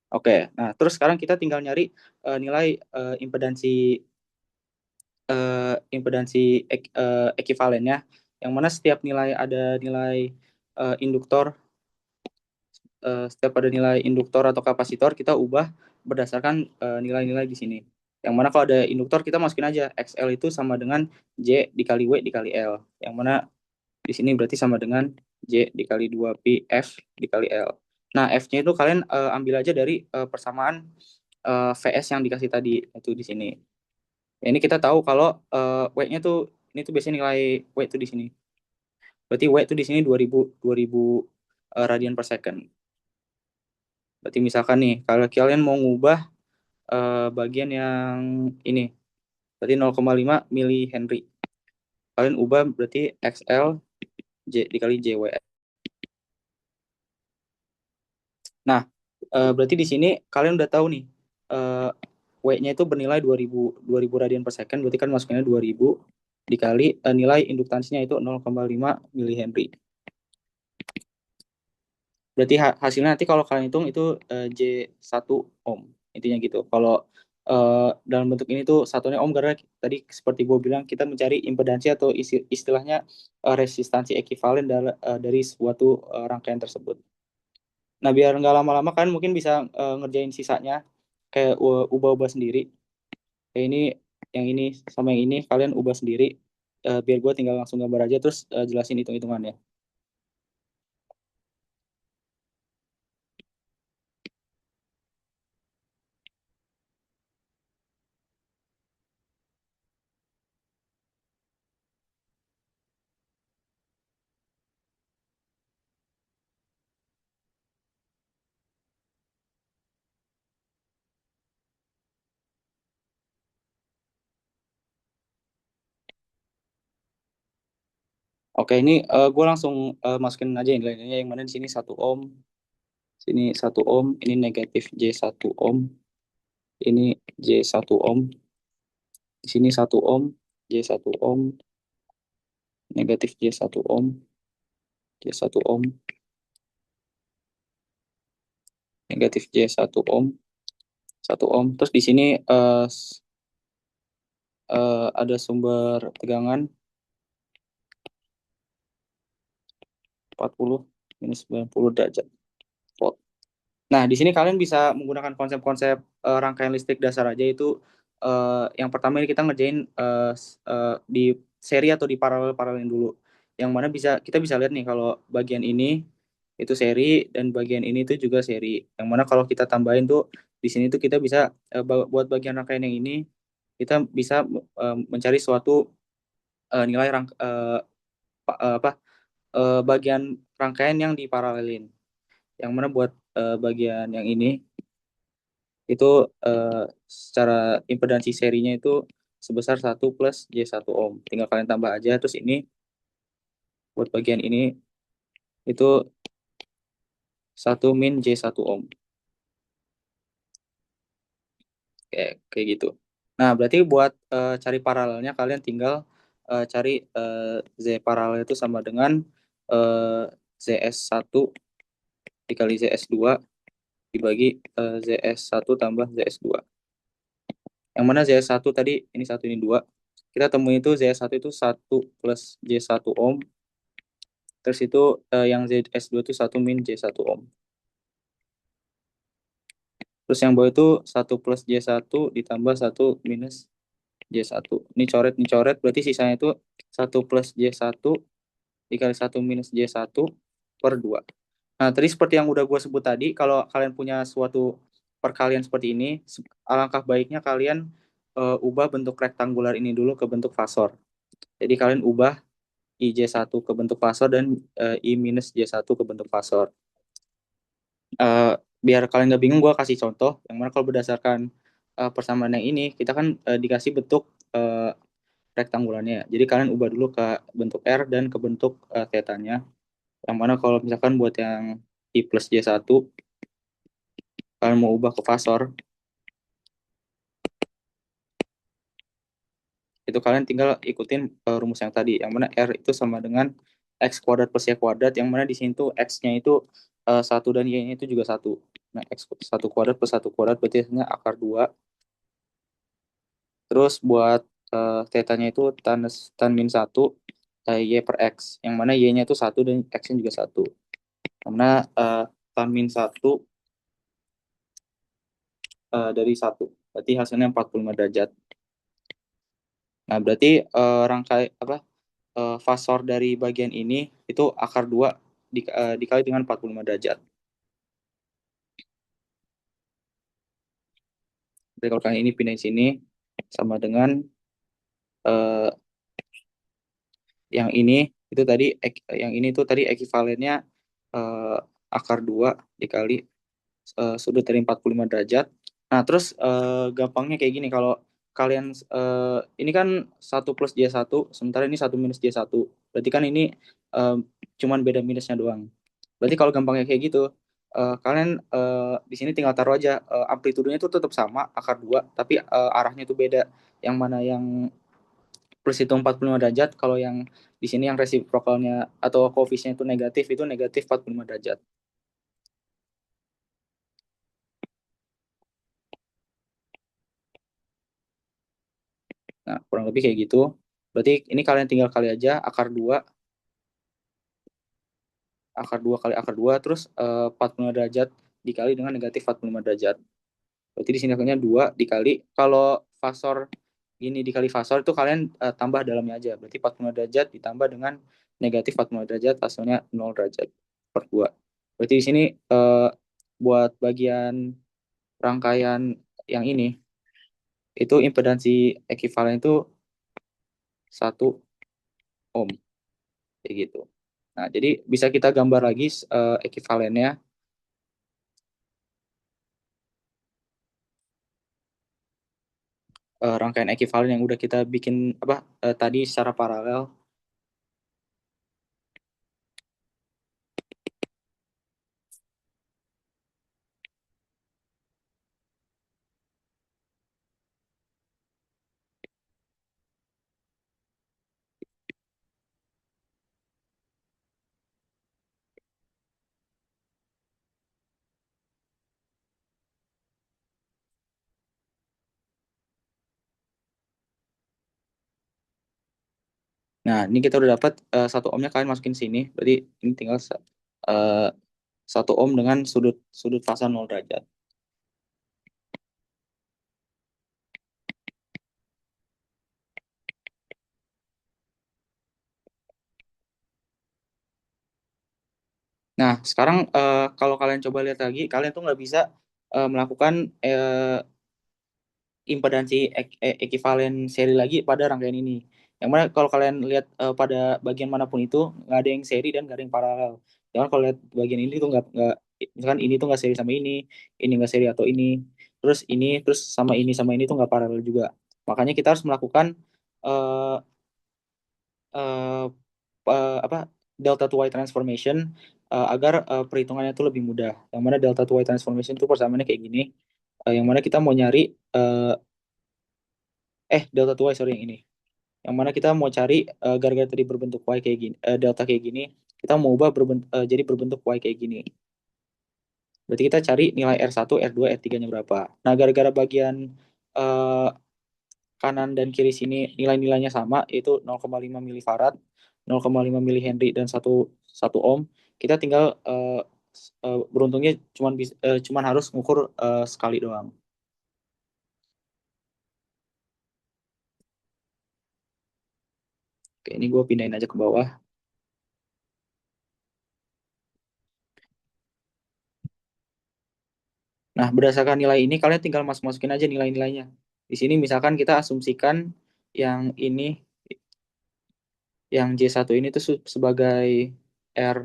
Oke, nah terus sekarang kita tinggal nyari nilai impedansi ekivalennya, yang mana setiap ada nilai induktor atau kapasitor kita ubah berdasarkan nilai-nilai di sini. Yang mana kalau ada induktor kita masukin aja XL itu sama dengan J dikali W dikali L. Yang mana di sini berarti sama dengan J dikali 2 pi F dikali L. Nah, F-nya itu kalian ambil aja dari persamaan VS yang dikasih tadi, itu di sini. Ya, ini kita tahu kalau W-nya tuh, ini tuh biasanya nilai W itu di sini. Berarti W itu di sini 2000 radian per second. Berarti misalkan nih, kalau kalian mau ngubah bagian yang ini, berarti 0,5 mili Henry. Kalian ubah berarti XL J dikali JW. Nah, berarti di sini kalian udah tahu nih, eh, W-nya itu bernilai 2000 radian per second, berarti kan masukinnya 2000 dikali nilai induktansinya itu 0,5 mili Henry. Berarti hasilnya nanti kalau kalian hitung itu J1 ohm. Intinya gitu. Kalau dalam bentuk ini tuh satunya ohm karena tadi seperti gue bilang kita mencari impedansi atau istilahnya resistansi ekivalen dari suatu rangkaian tersebut. Nah, biar nggak lama-lama kan mungkin bisa ngerjain sisanya kayak ubah-ubah sendiri. Kayak ini, yang ini sama yang ini kalian ubah sendiri. Biar gue tinggal langsung gambar aja terus jelasin hitung-hitungannya. Oke, ini gue langsung masukin aja nilainya, yang mana di sini 1 ohm, sini 1 ohm, ini negatif J1 ohm, ini J1 ohm, di sini 1 ohm, J1 ohm, negatif J1 ohm, J1 ohm, negatif J1 ohm, 1 ohm. Terus di sini ada sumber tegangan 40 minus 90 derajat volt. Nah, di sini kalian bisa menggunakan konsep-konsep rangkaian listrik dasar aja itu yang pertama ini kita ngerjain di seri atau di paralel-paralelin dulu. Yang mana kita bisa lihat nih kalau bagian ini itu seri dan bagian ini tuh juga seri. Yang mana kalau kita tambahin tuh di sini tuh kita bisa buat bagian rangkaian yang ini kita bisa mencari suatu nilai apa bagian rangkaian yang diparalelin. Yang mana buat bagian yang ini itu eh, secara impedansi serinya itu sebesar 1 plus J1 ohm. Tinggal kalian tambah aja. Terus ini buat bagian ini itu 1 min J1 ohm. Kayak gitu. Nah, berarti buat cari paralelnya kalian tinggal cari Z paralel itu sama dengan ZS1 dikali ZS2 dibagi ZS1 tambah ZS2. Yang mana ZS1 tadi ini satu ini dua. Kita temuin itu ZS1 itu 1 plus J1 ohm. Terus itu yang ZS2 itu 1 min J1 ohm. Terus yang bawah itu 1 plus J1 ditambah 1 minus J1. Ini coret berarti sisanya itu 1 plus J1 dikali 1 minus J1 per 2. Nah, tadi seperti yang udah gue sebut tadi, kalau kalian punya suatu perkalian seperti ini, alangkah baiknya kalian ubah bentuk rektangular ini dulu ke bentuk fasor. Jadi kalian ubah IJ1 ke bentuk fasor dan I minus J1 ke bentuk fasor. Eh, Biar kalian nggak bingung, gue kasih contoh. Yang mana kalau berdasarkan persamaan yang ini, kita kan dikasih bentuk eh, rektangularnya. Jadi kalian ubah dulu ke bentuk R dan ke bentuk tetanya. Yang mana kalau misalkan buat yang I plus J1, kalian mau ubah ke fasor, itu kalian tinggal ikutin rumus yang tadi. Yang mana R itu sama dengan X kuadrat plus Y kuadrat. Yang mana di sini tuh X-nya itu 1 dan Y-nya itu juga 1. Nah, X 1 kuadrat plus 1 kuadrat berarti hasilnya akar 2. Terus buat tetanya itu tan min 1 Y per X. Yang mana Y-nya itu 1 dan X-nya juga 1. Karena tan min 1 dari 1. Berarti hasilnya 45 derajat. Nah, berarti rangkai apa fasor dari bagian ini itu akar 2 dikali dengan 45 derajat. Jadi kalau kalian ini pindahin sini sama dengan eh, yang ini itu tadi yang ini tuh tadi ekivalennya eh, akar 2 dikali sudut dari 45 derajat. Nah, terus gampangnya kayak gini kalau kalian ini kan 1 plus J1 sementara ini 1 minus J1. Berarti kan ini eh, cuman beda minusnya doang. Berarti kalau gampangnya kayak gitu, kalian di sini tinggal taruh aja amplitudenya itu tetap sama akar 2 tapi arahnya itu beda. Yang mana yang plus itu 45 derajat, kalau yang di sini yang resiprokalnya atau koefisiennya itu negatif 45 derajat. Nah, kurang lebih kayak gitu. Berarti ini kalian tinggal kali aja akar 2 kali akar 2 terus 45 derajat dikali dengan negatif 45 derajat. Berarti di sini akhirnya 2 dikali kalau fasor ini dikali fasor itu kalian tambah dalamnya aja. Berarti 45 derajat ditambah dengan negatif 45 derajat hasilnya 0 derajat per 2. Berarti di sini buat bagian rangkaian yang ini itu impedansi ekivalen itu 1 ohm kayak gitu. Nah, jadi bisa kita gambar lagi ekivalennya. Rangkaian ekivalen yang udah kita bikin apa tadi secara paralel. Nah, ini kita udah dapat satu ohmnya kalian masukin sini. Berarti ini tinggal eh, satu ohm dengan sudut sudut fasa 0 derajat. Nah, sekarang kalau kalian coba lihat lagi, kalian tuh nggak bisa melakukan impedansi ekivalen seri lagi pada rangkaian ini. Yang mana kalau kalian lihat pada bagian manapun itu nggak ada yang seri dan nggak ada yang paralel. Jangan kalau lihat bagian ini tuh nggak misalkan ini tuh nggak seri sama ini nggak seri atau ini terus sama ini tuh nggak paralel juga. Makanya kita harus melakukan eh, eh, apa delta to y transformation agar perhitungannya itu lebih mudah. Yang mana delta to y transformation itu persamaannya kayak gini. Yang mana kita mau nyari delta to y sorry yang ini. Yang mana kita mau cari gara-gara tadi berbentuk y kayak gini, delta kayak gini, kita mau ubah jadi berbentuk y kayak gini. Berarti kita cari nilai R1, R2, R3-nya berapa. Nah, gara-gara bagian eh, kanan dan kiri sini nilai-nilainya sama, yaitu 0,5 milifarad, 0,5 milihenry, dan 1 ohm, kita tinggal beruntungnya cuman harus ngukur sekali doang. Oke, ini gue pindahin aja ke bawah. Nah, berdasarkan nilai ini, kalian tinggal masukin aja nilai-nilainya. Di sini misalkan kita asumsikan yang ini, yang J1 ini tuh sebagai R,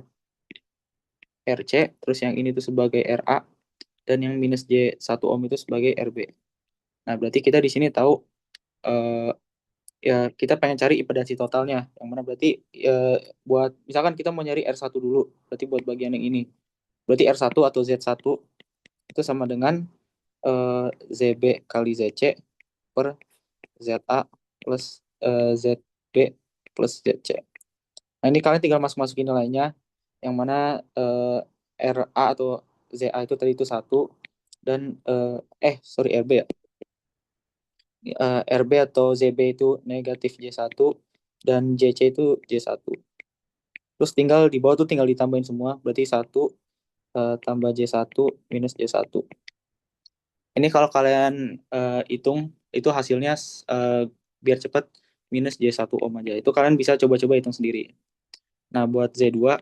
RC, terus yang ini tuh sebagai RA, dan yang minus J1 ohm itu sebagai RB. Nah, berarti kita di sini tahu eh, ya kita pengen cari impedansi totalnya. Yang mana berarti buat misalkan kita mau nyari R1 dulu, berarti buat bagian yang ini. Berarti R1 atau Z1 itu sama dengan ZB kali ZC per ZA plus ZB plus ZC. Nah, ini kalian tinggal masukin nilainya, yang mana RA atau ZA itu tadi itu satu, dan sorry RB ya. RB atau ZB itu negatif J1, dan JC itu J1. Terus tinggal di bawah tuh tinggal ditambahin semua, berarti satu tambah J1 minus J1. Ini kalau kalian hitung, itu hasilnya eh, biar cepat minus J1 ohm aja. Itu kalian bisa coba-coba hitung sendiri. Nah, buat Z2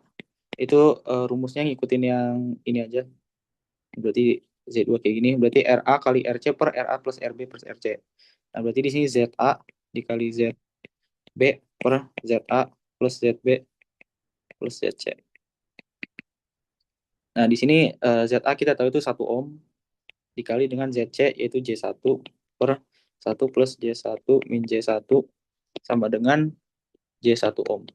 itu rumusnya ngikutin yang ini aja. Berarti Z2 kayak gini, berarti RA kali RC per RA plus RB plus RC. Nah, berarti di sini ZA dikali ZB per ZA plus ZB plus ZC. Nah, di sini ZA kita tahu itu 1 ohm dikali dengan ZC yaitu J1 per 1 plus J1 min J1 sama dengan J1 ohm.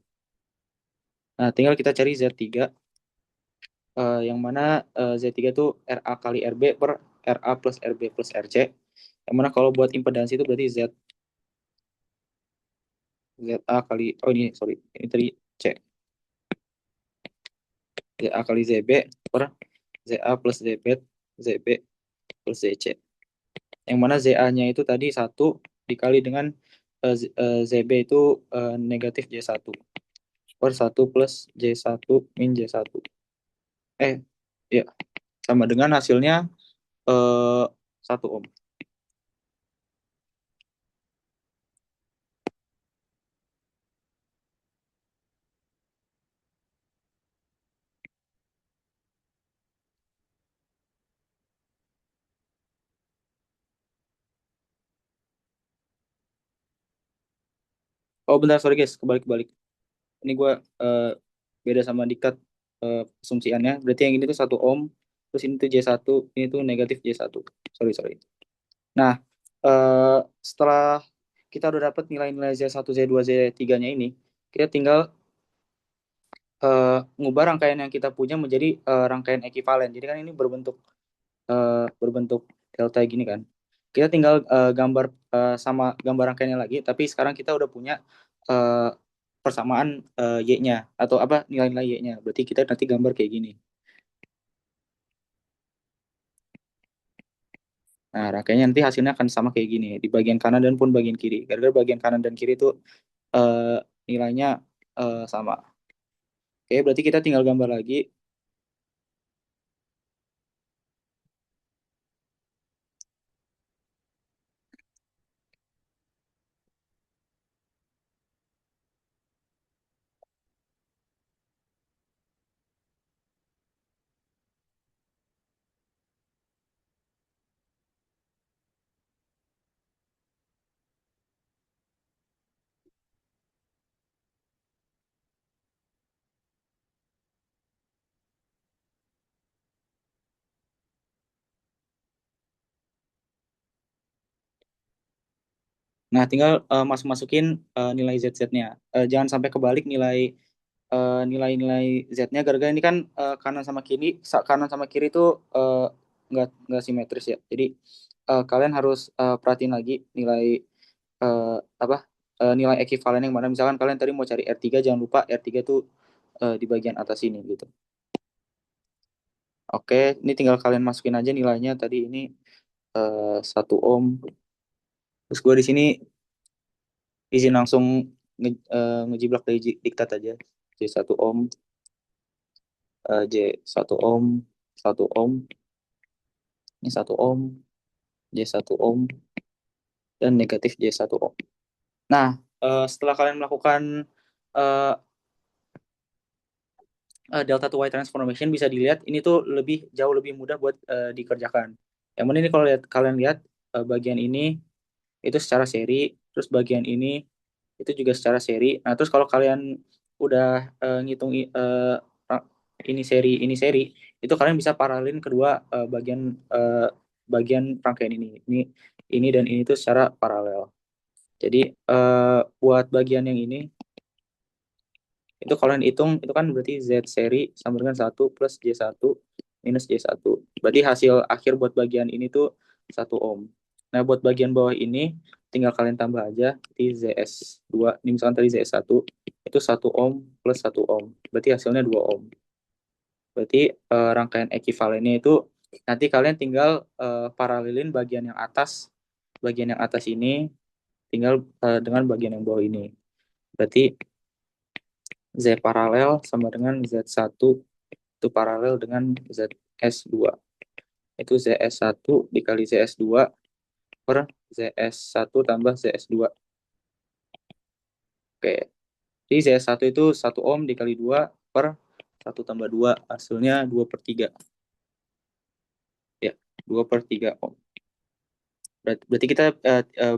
Nah, tinggal kita cari Z3 yang mana Z3 itu RA kali RB per RA plus RB plus RC. Yang mana kalau buat impedansi itu berarti ZA kali, oh ini sorry, ini tadi C. ZA kali ZB per ZA plus ZB, ZB plus ZC. Yang mana ZA-nya itu tadi 1 dikali dengan ZB itu negatif J1 per 1 plus J1 min J1. Eh, ya, sama dengan hasilnya eh, 1 ohm. Oh bentar, sorry guys, kebalik-kebalik. Ini gue beda sama diktat asumsiannya. Berarti yang ini tuh 1 ohm, terus ini tuh J1, ini tuh negatif J1. Sorry, sorry. Nah, eh, setelah kita udah dapat nilai-nilai Z1, Z2, Z3-nya ini, kita tinggal ngubah rangkaian yang kita punya menjadi rangkaian ekivalen. Jadi kan ini berbentuk delta gini kan. Kita tinggal gambar sama gambar rangkaiannya lagi, tapi sekarang kita udah punya eh, persamaan y-nya atau apa nilai-nilai y-nya. Berarti kita nanti gambar kayak gini. Nah, rangkaiannya nanti hasilnya akan sama kayak gini di bagian kanan dan pun bagian kiri. Gara-gara bagian kanan dan kiri itu nilainya sama. Oke, berarti kita tinggal gambar lagi. Nah, tinggal masuk-masukin nilai ZZ-nya. Jangan sampai kebalik nilai-nilai Z-nya, gara-gara ini kan kanan sama kiri itu eh, nggak simetris ya. Jadi kalian harus perhatiin lagi nilai eh, apa nilai ekivalen yang mana. Misalkan kalian tadi mau cari R3, jangan lupa R3 tuh di bagian atas ini gitu. Oke, ini tinggal kalian masukin aja nilainya tadi ini 1 ohm. Terus gue di sini izin langsung ngejiblak dari diktat aja. J 1 ohm, J 1 ohm, 1 ohm, ini 1 ohm, J 1 ohm, dan negatif J 1 ohm. Nah, setelah kalian melakukan eh, delta to Y transformation, bisa dilihat ini tuh jauh lebih mudah buat dikerjakan. Yang mana ini kalau kalian lihat bagian ini itu secara seri, terus bagian ini itu juga secara seri. Nah, terus kalau kalian udah ngitung ini seri, itu kalian bisa paralelin kedua eh, bagian rangkaian ini dan ini tuh secara paralel. Jadi buat bagian yang ini itu kalau kalian hitung itu kan berarti Z seri sama dengan 1 plus J 1 minus J 1. Berarti hasil akhir buat bagian ini tuh 1 ohm. Nah, buat bagian bawah ini tinggal kalian tambah aja di ZS2. Ini misalkan tadi ZS1 itu 1 ohm plus 1 ohm. Berarti hasilnya 2 ohm. Berarti rangkaian ekivalennya itu nanti kalian tinggal paralelin bagian yang atas ini tinggal dengan bagian yang bawah ini. Berarti Z paralel sama dengan Z1 itu paralel dengan ZS2. Itu ZS1 dikali ZS2 per ZS1 tambah ZS2. Oke. Jadi ZS1 itu 1 ohm dikali 2 per 1 tambah 2. Hasilnya 2/3. Ya, 2/3 ohm. Berarti kita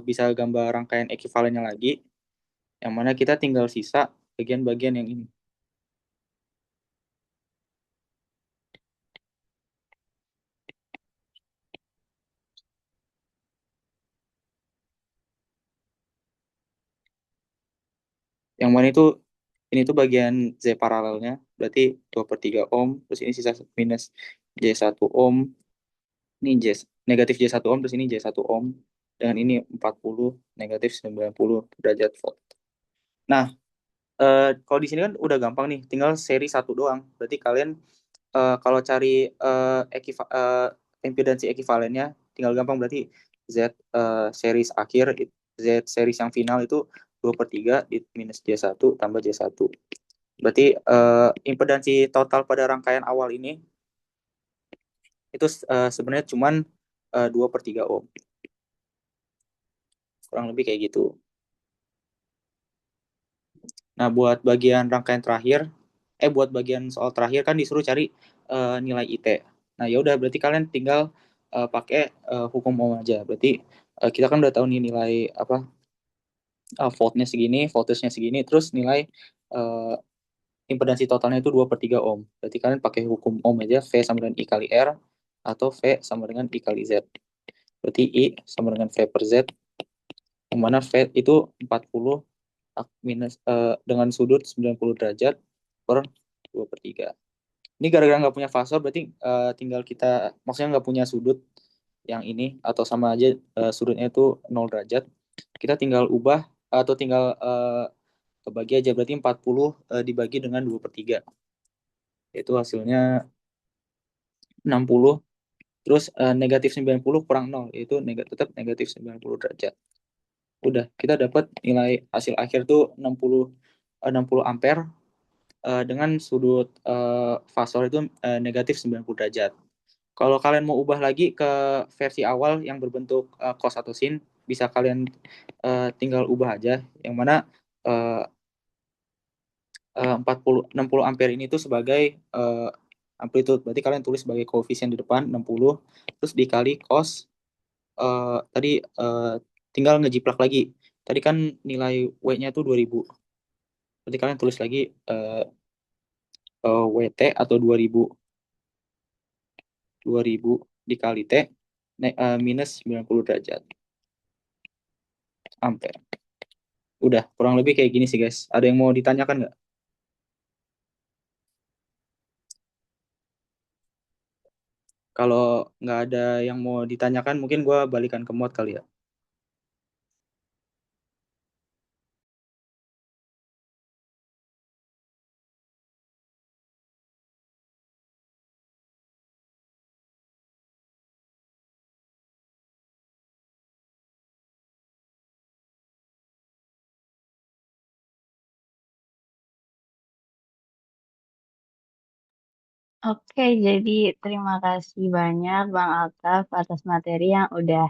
bisa gambar rangkaian ekivalennya lagi. Yang mana kita tinggal sisa bagian-bagian yang ini. Yang mana itu ini tuh bagian Z paralelnya. Berarti 2/3 ohm. Terus ini sisa minus J 1 ohm. Ini negatif J 1 ohm, terus ini J 1 ohm. Dengan ini 40 negatif 90 derajat volt. Nah, kalau di sini kan udah gampang nih, tinggal seri satu doang. Berarti kalian kalau cari impedansi ekivalennya, tinggal gampang berarti Z series akhir, Z series yang final itu 2/3 di minus J 1 tambah J 1. Berarti impedansi total pada rangkaian awal ini itu sebenarnya cuman 2/3 ohm. Kurang lebih kayak gitu. Nah, buat bagian soal terakhir kan disuruh cari nilai IT. Nah, ya udah berarti kalian tinggal pakai hukum ohm aja. Berarti kita kan udah tahu nih nilai apa voltnya segini, voltage-nya segini, terus nilai uh, impedansi totalnya itu 2/3 ohm. Berarti kalian pakai hukum ohm aja, V sama dengan I kali R atau V sama dengan I kali Z. Berarti I sama dengan V per Z, yang mana V itu 40 dengan sudut 90 derajat per 2/3. Ini gara-gara nggak punya fase, berarti tinggal kita, maksudnya nggak punya sudut yang ini, atau sama aja sudutnya itu 0 derajat. Kita tinggal ubah, atau tinggal kebagi aja, berarti 40 dibagi dengan 2/3. Itu hasilnya 60, terus negatif 90 kurang 0, yaitu tetap negatif 90 derajat. Udah, kita dapat nilai hasil akhir tuh 60 60 ampere dengan sudut fasor itu negatif 90 derajat. Kalau kalian mau ubah lagi ke versi awal yang berbentuk cos atau sin, bisa kalian tinggal ubah aja. Yang mana eh, 60 ampere ini tuh sebagai amplitude. Berarti kalian tulis sebagai koefisien di depan 60, terus dikali cos tadi tinggal ngejiplak lagi. Tadi kan nilai W-nya tuh 2000. Berarti kalian tulis lagi eh, WT atau 2000 2000 dikali T minus 90 derajat ampere. Udah, kurang lebih kayak gini sih guys. Ada yang mau ditanyakan nggak? Kalau nggak ada yang mau ditanyakan, mungkin gue balikan ke mod kali ya. Oke, jadi terima kasih banyak Bang Altaf atas materi yang udah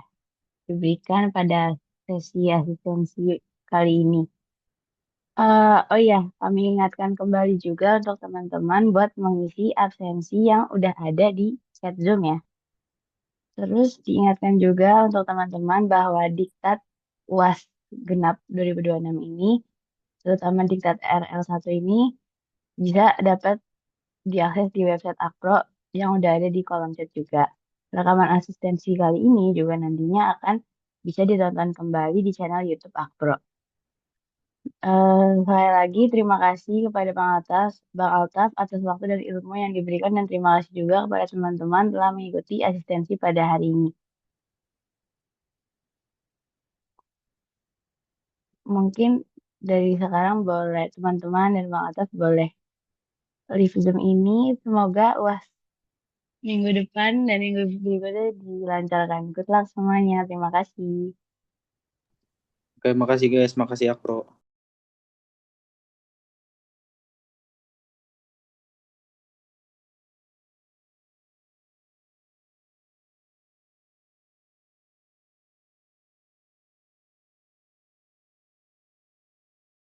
diberikan pada sesi asistensi kali ini. Oh iya, kami ingatkan kembali juga untuk teman-teman buat mengisi absensi yang udah ada di chat Zoom ya. Terus diingatkan juga untuk teman-teman bahwa diktat UAS genap 2026 ini, terutama diktat RL1 ini, bisa dapat diakses di website Akpro yang udah ada di kolom chat juga. Rekaman asistensi kali ini juga nantinya akan bisa ditonton kembali di channel YouTube Akpro. Sekali lagi terima kasih kepada Bang Altaf atas waktu dan ilmu yang diberikan dan terima kasih juga kepada teman-teman telah mengikuti asistensi pada hari ini. Mungkin dari sekarang boleh teman-teman dan Bang Altaf boleh leave Zoom ini. Semoga UAS minggu depan dan minggu berikutnya dilancarkan. Good luck semuanya. Terima kasih. Oke, makasih guys, makasih Akro.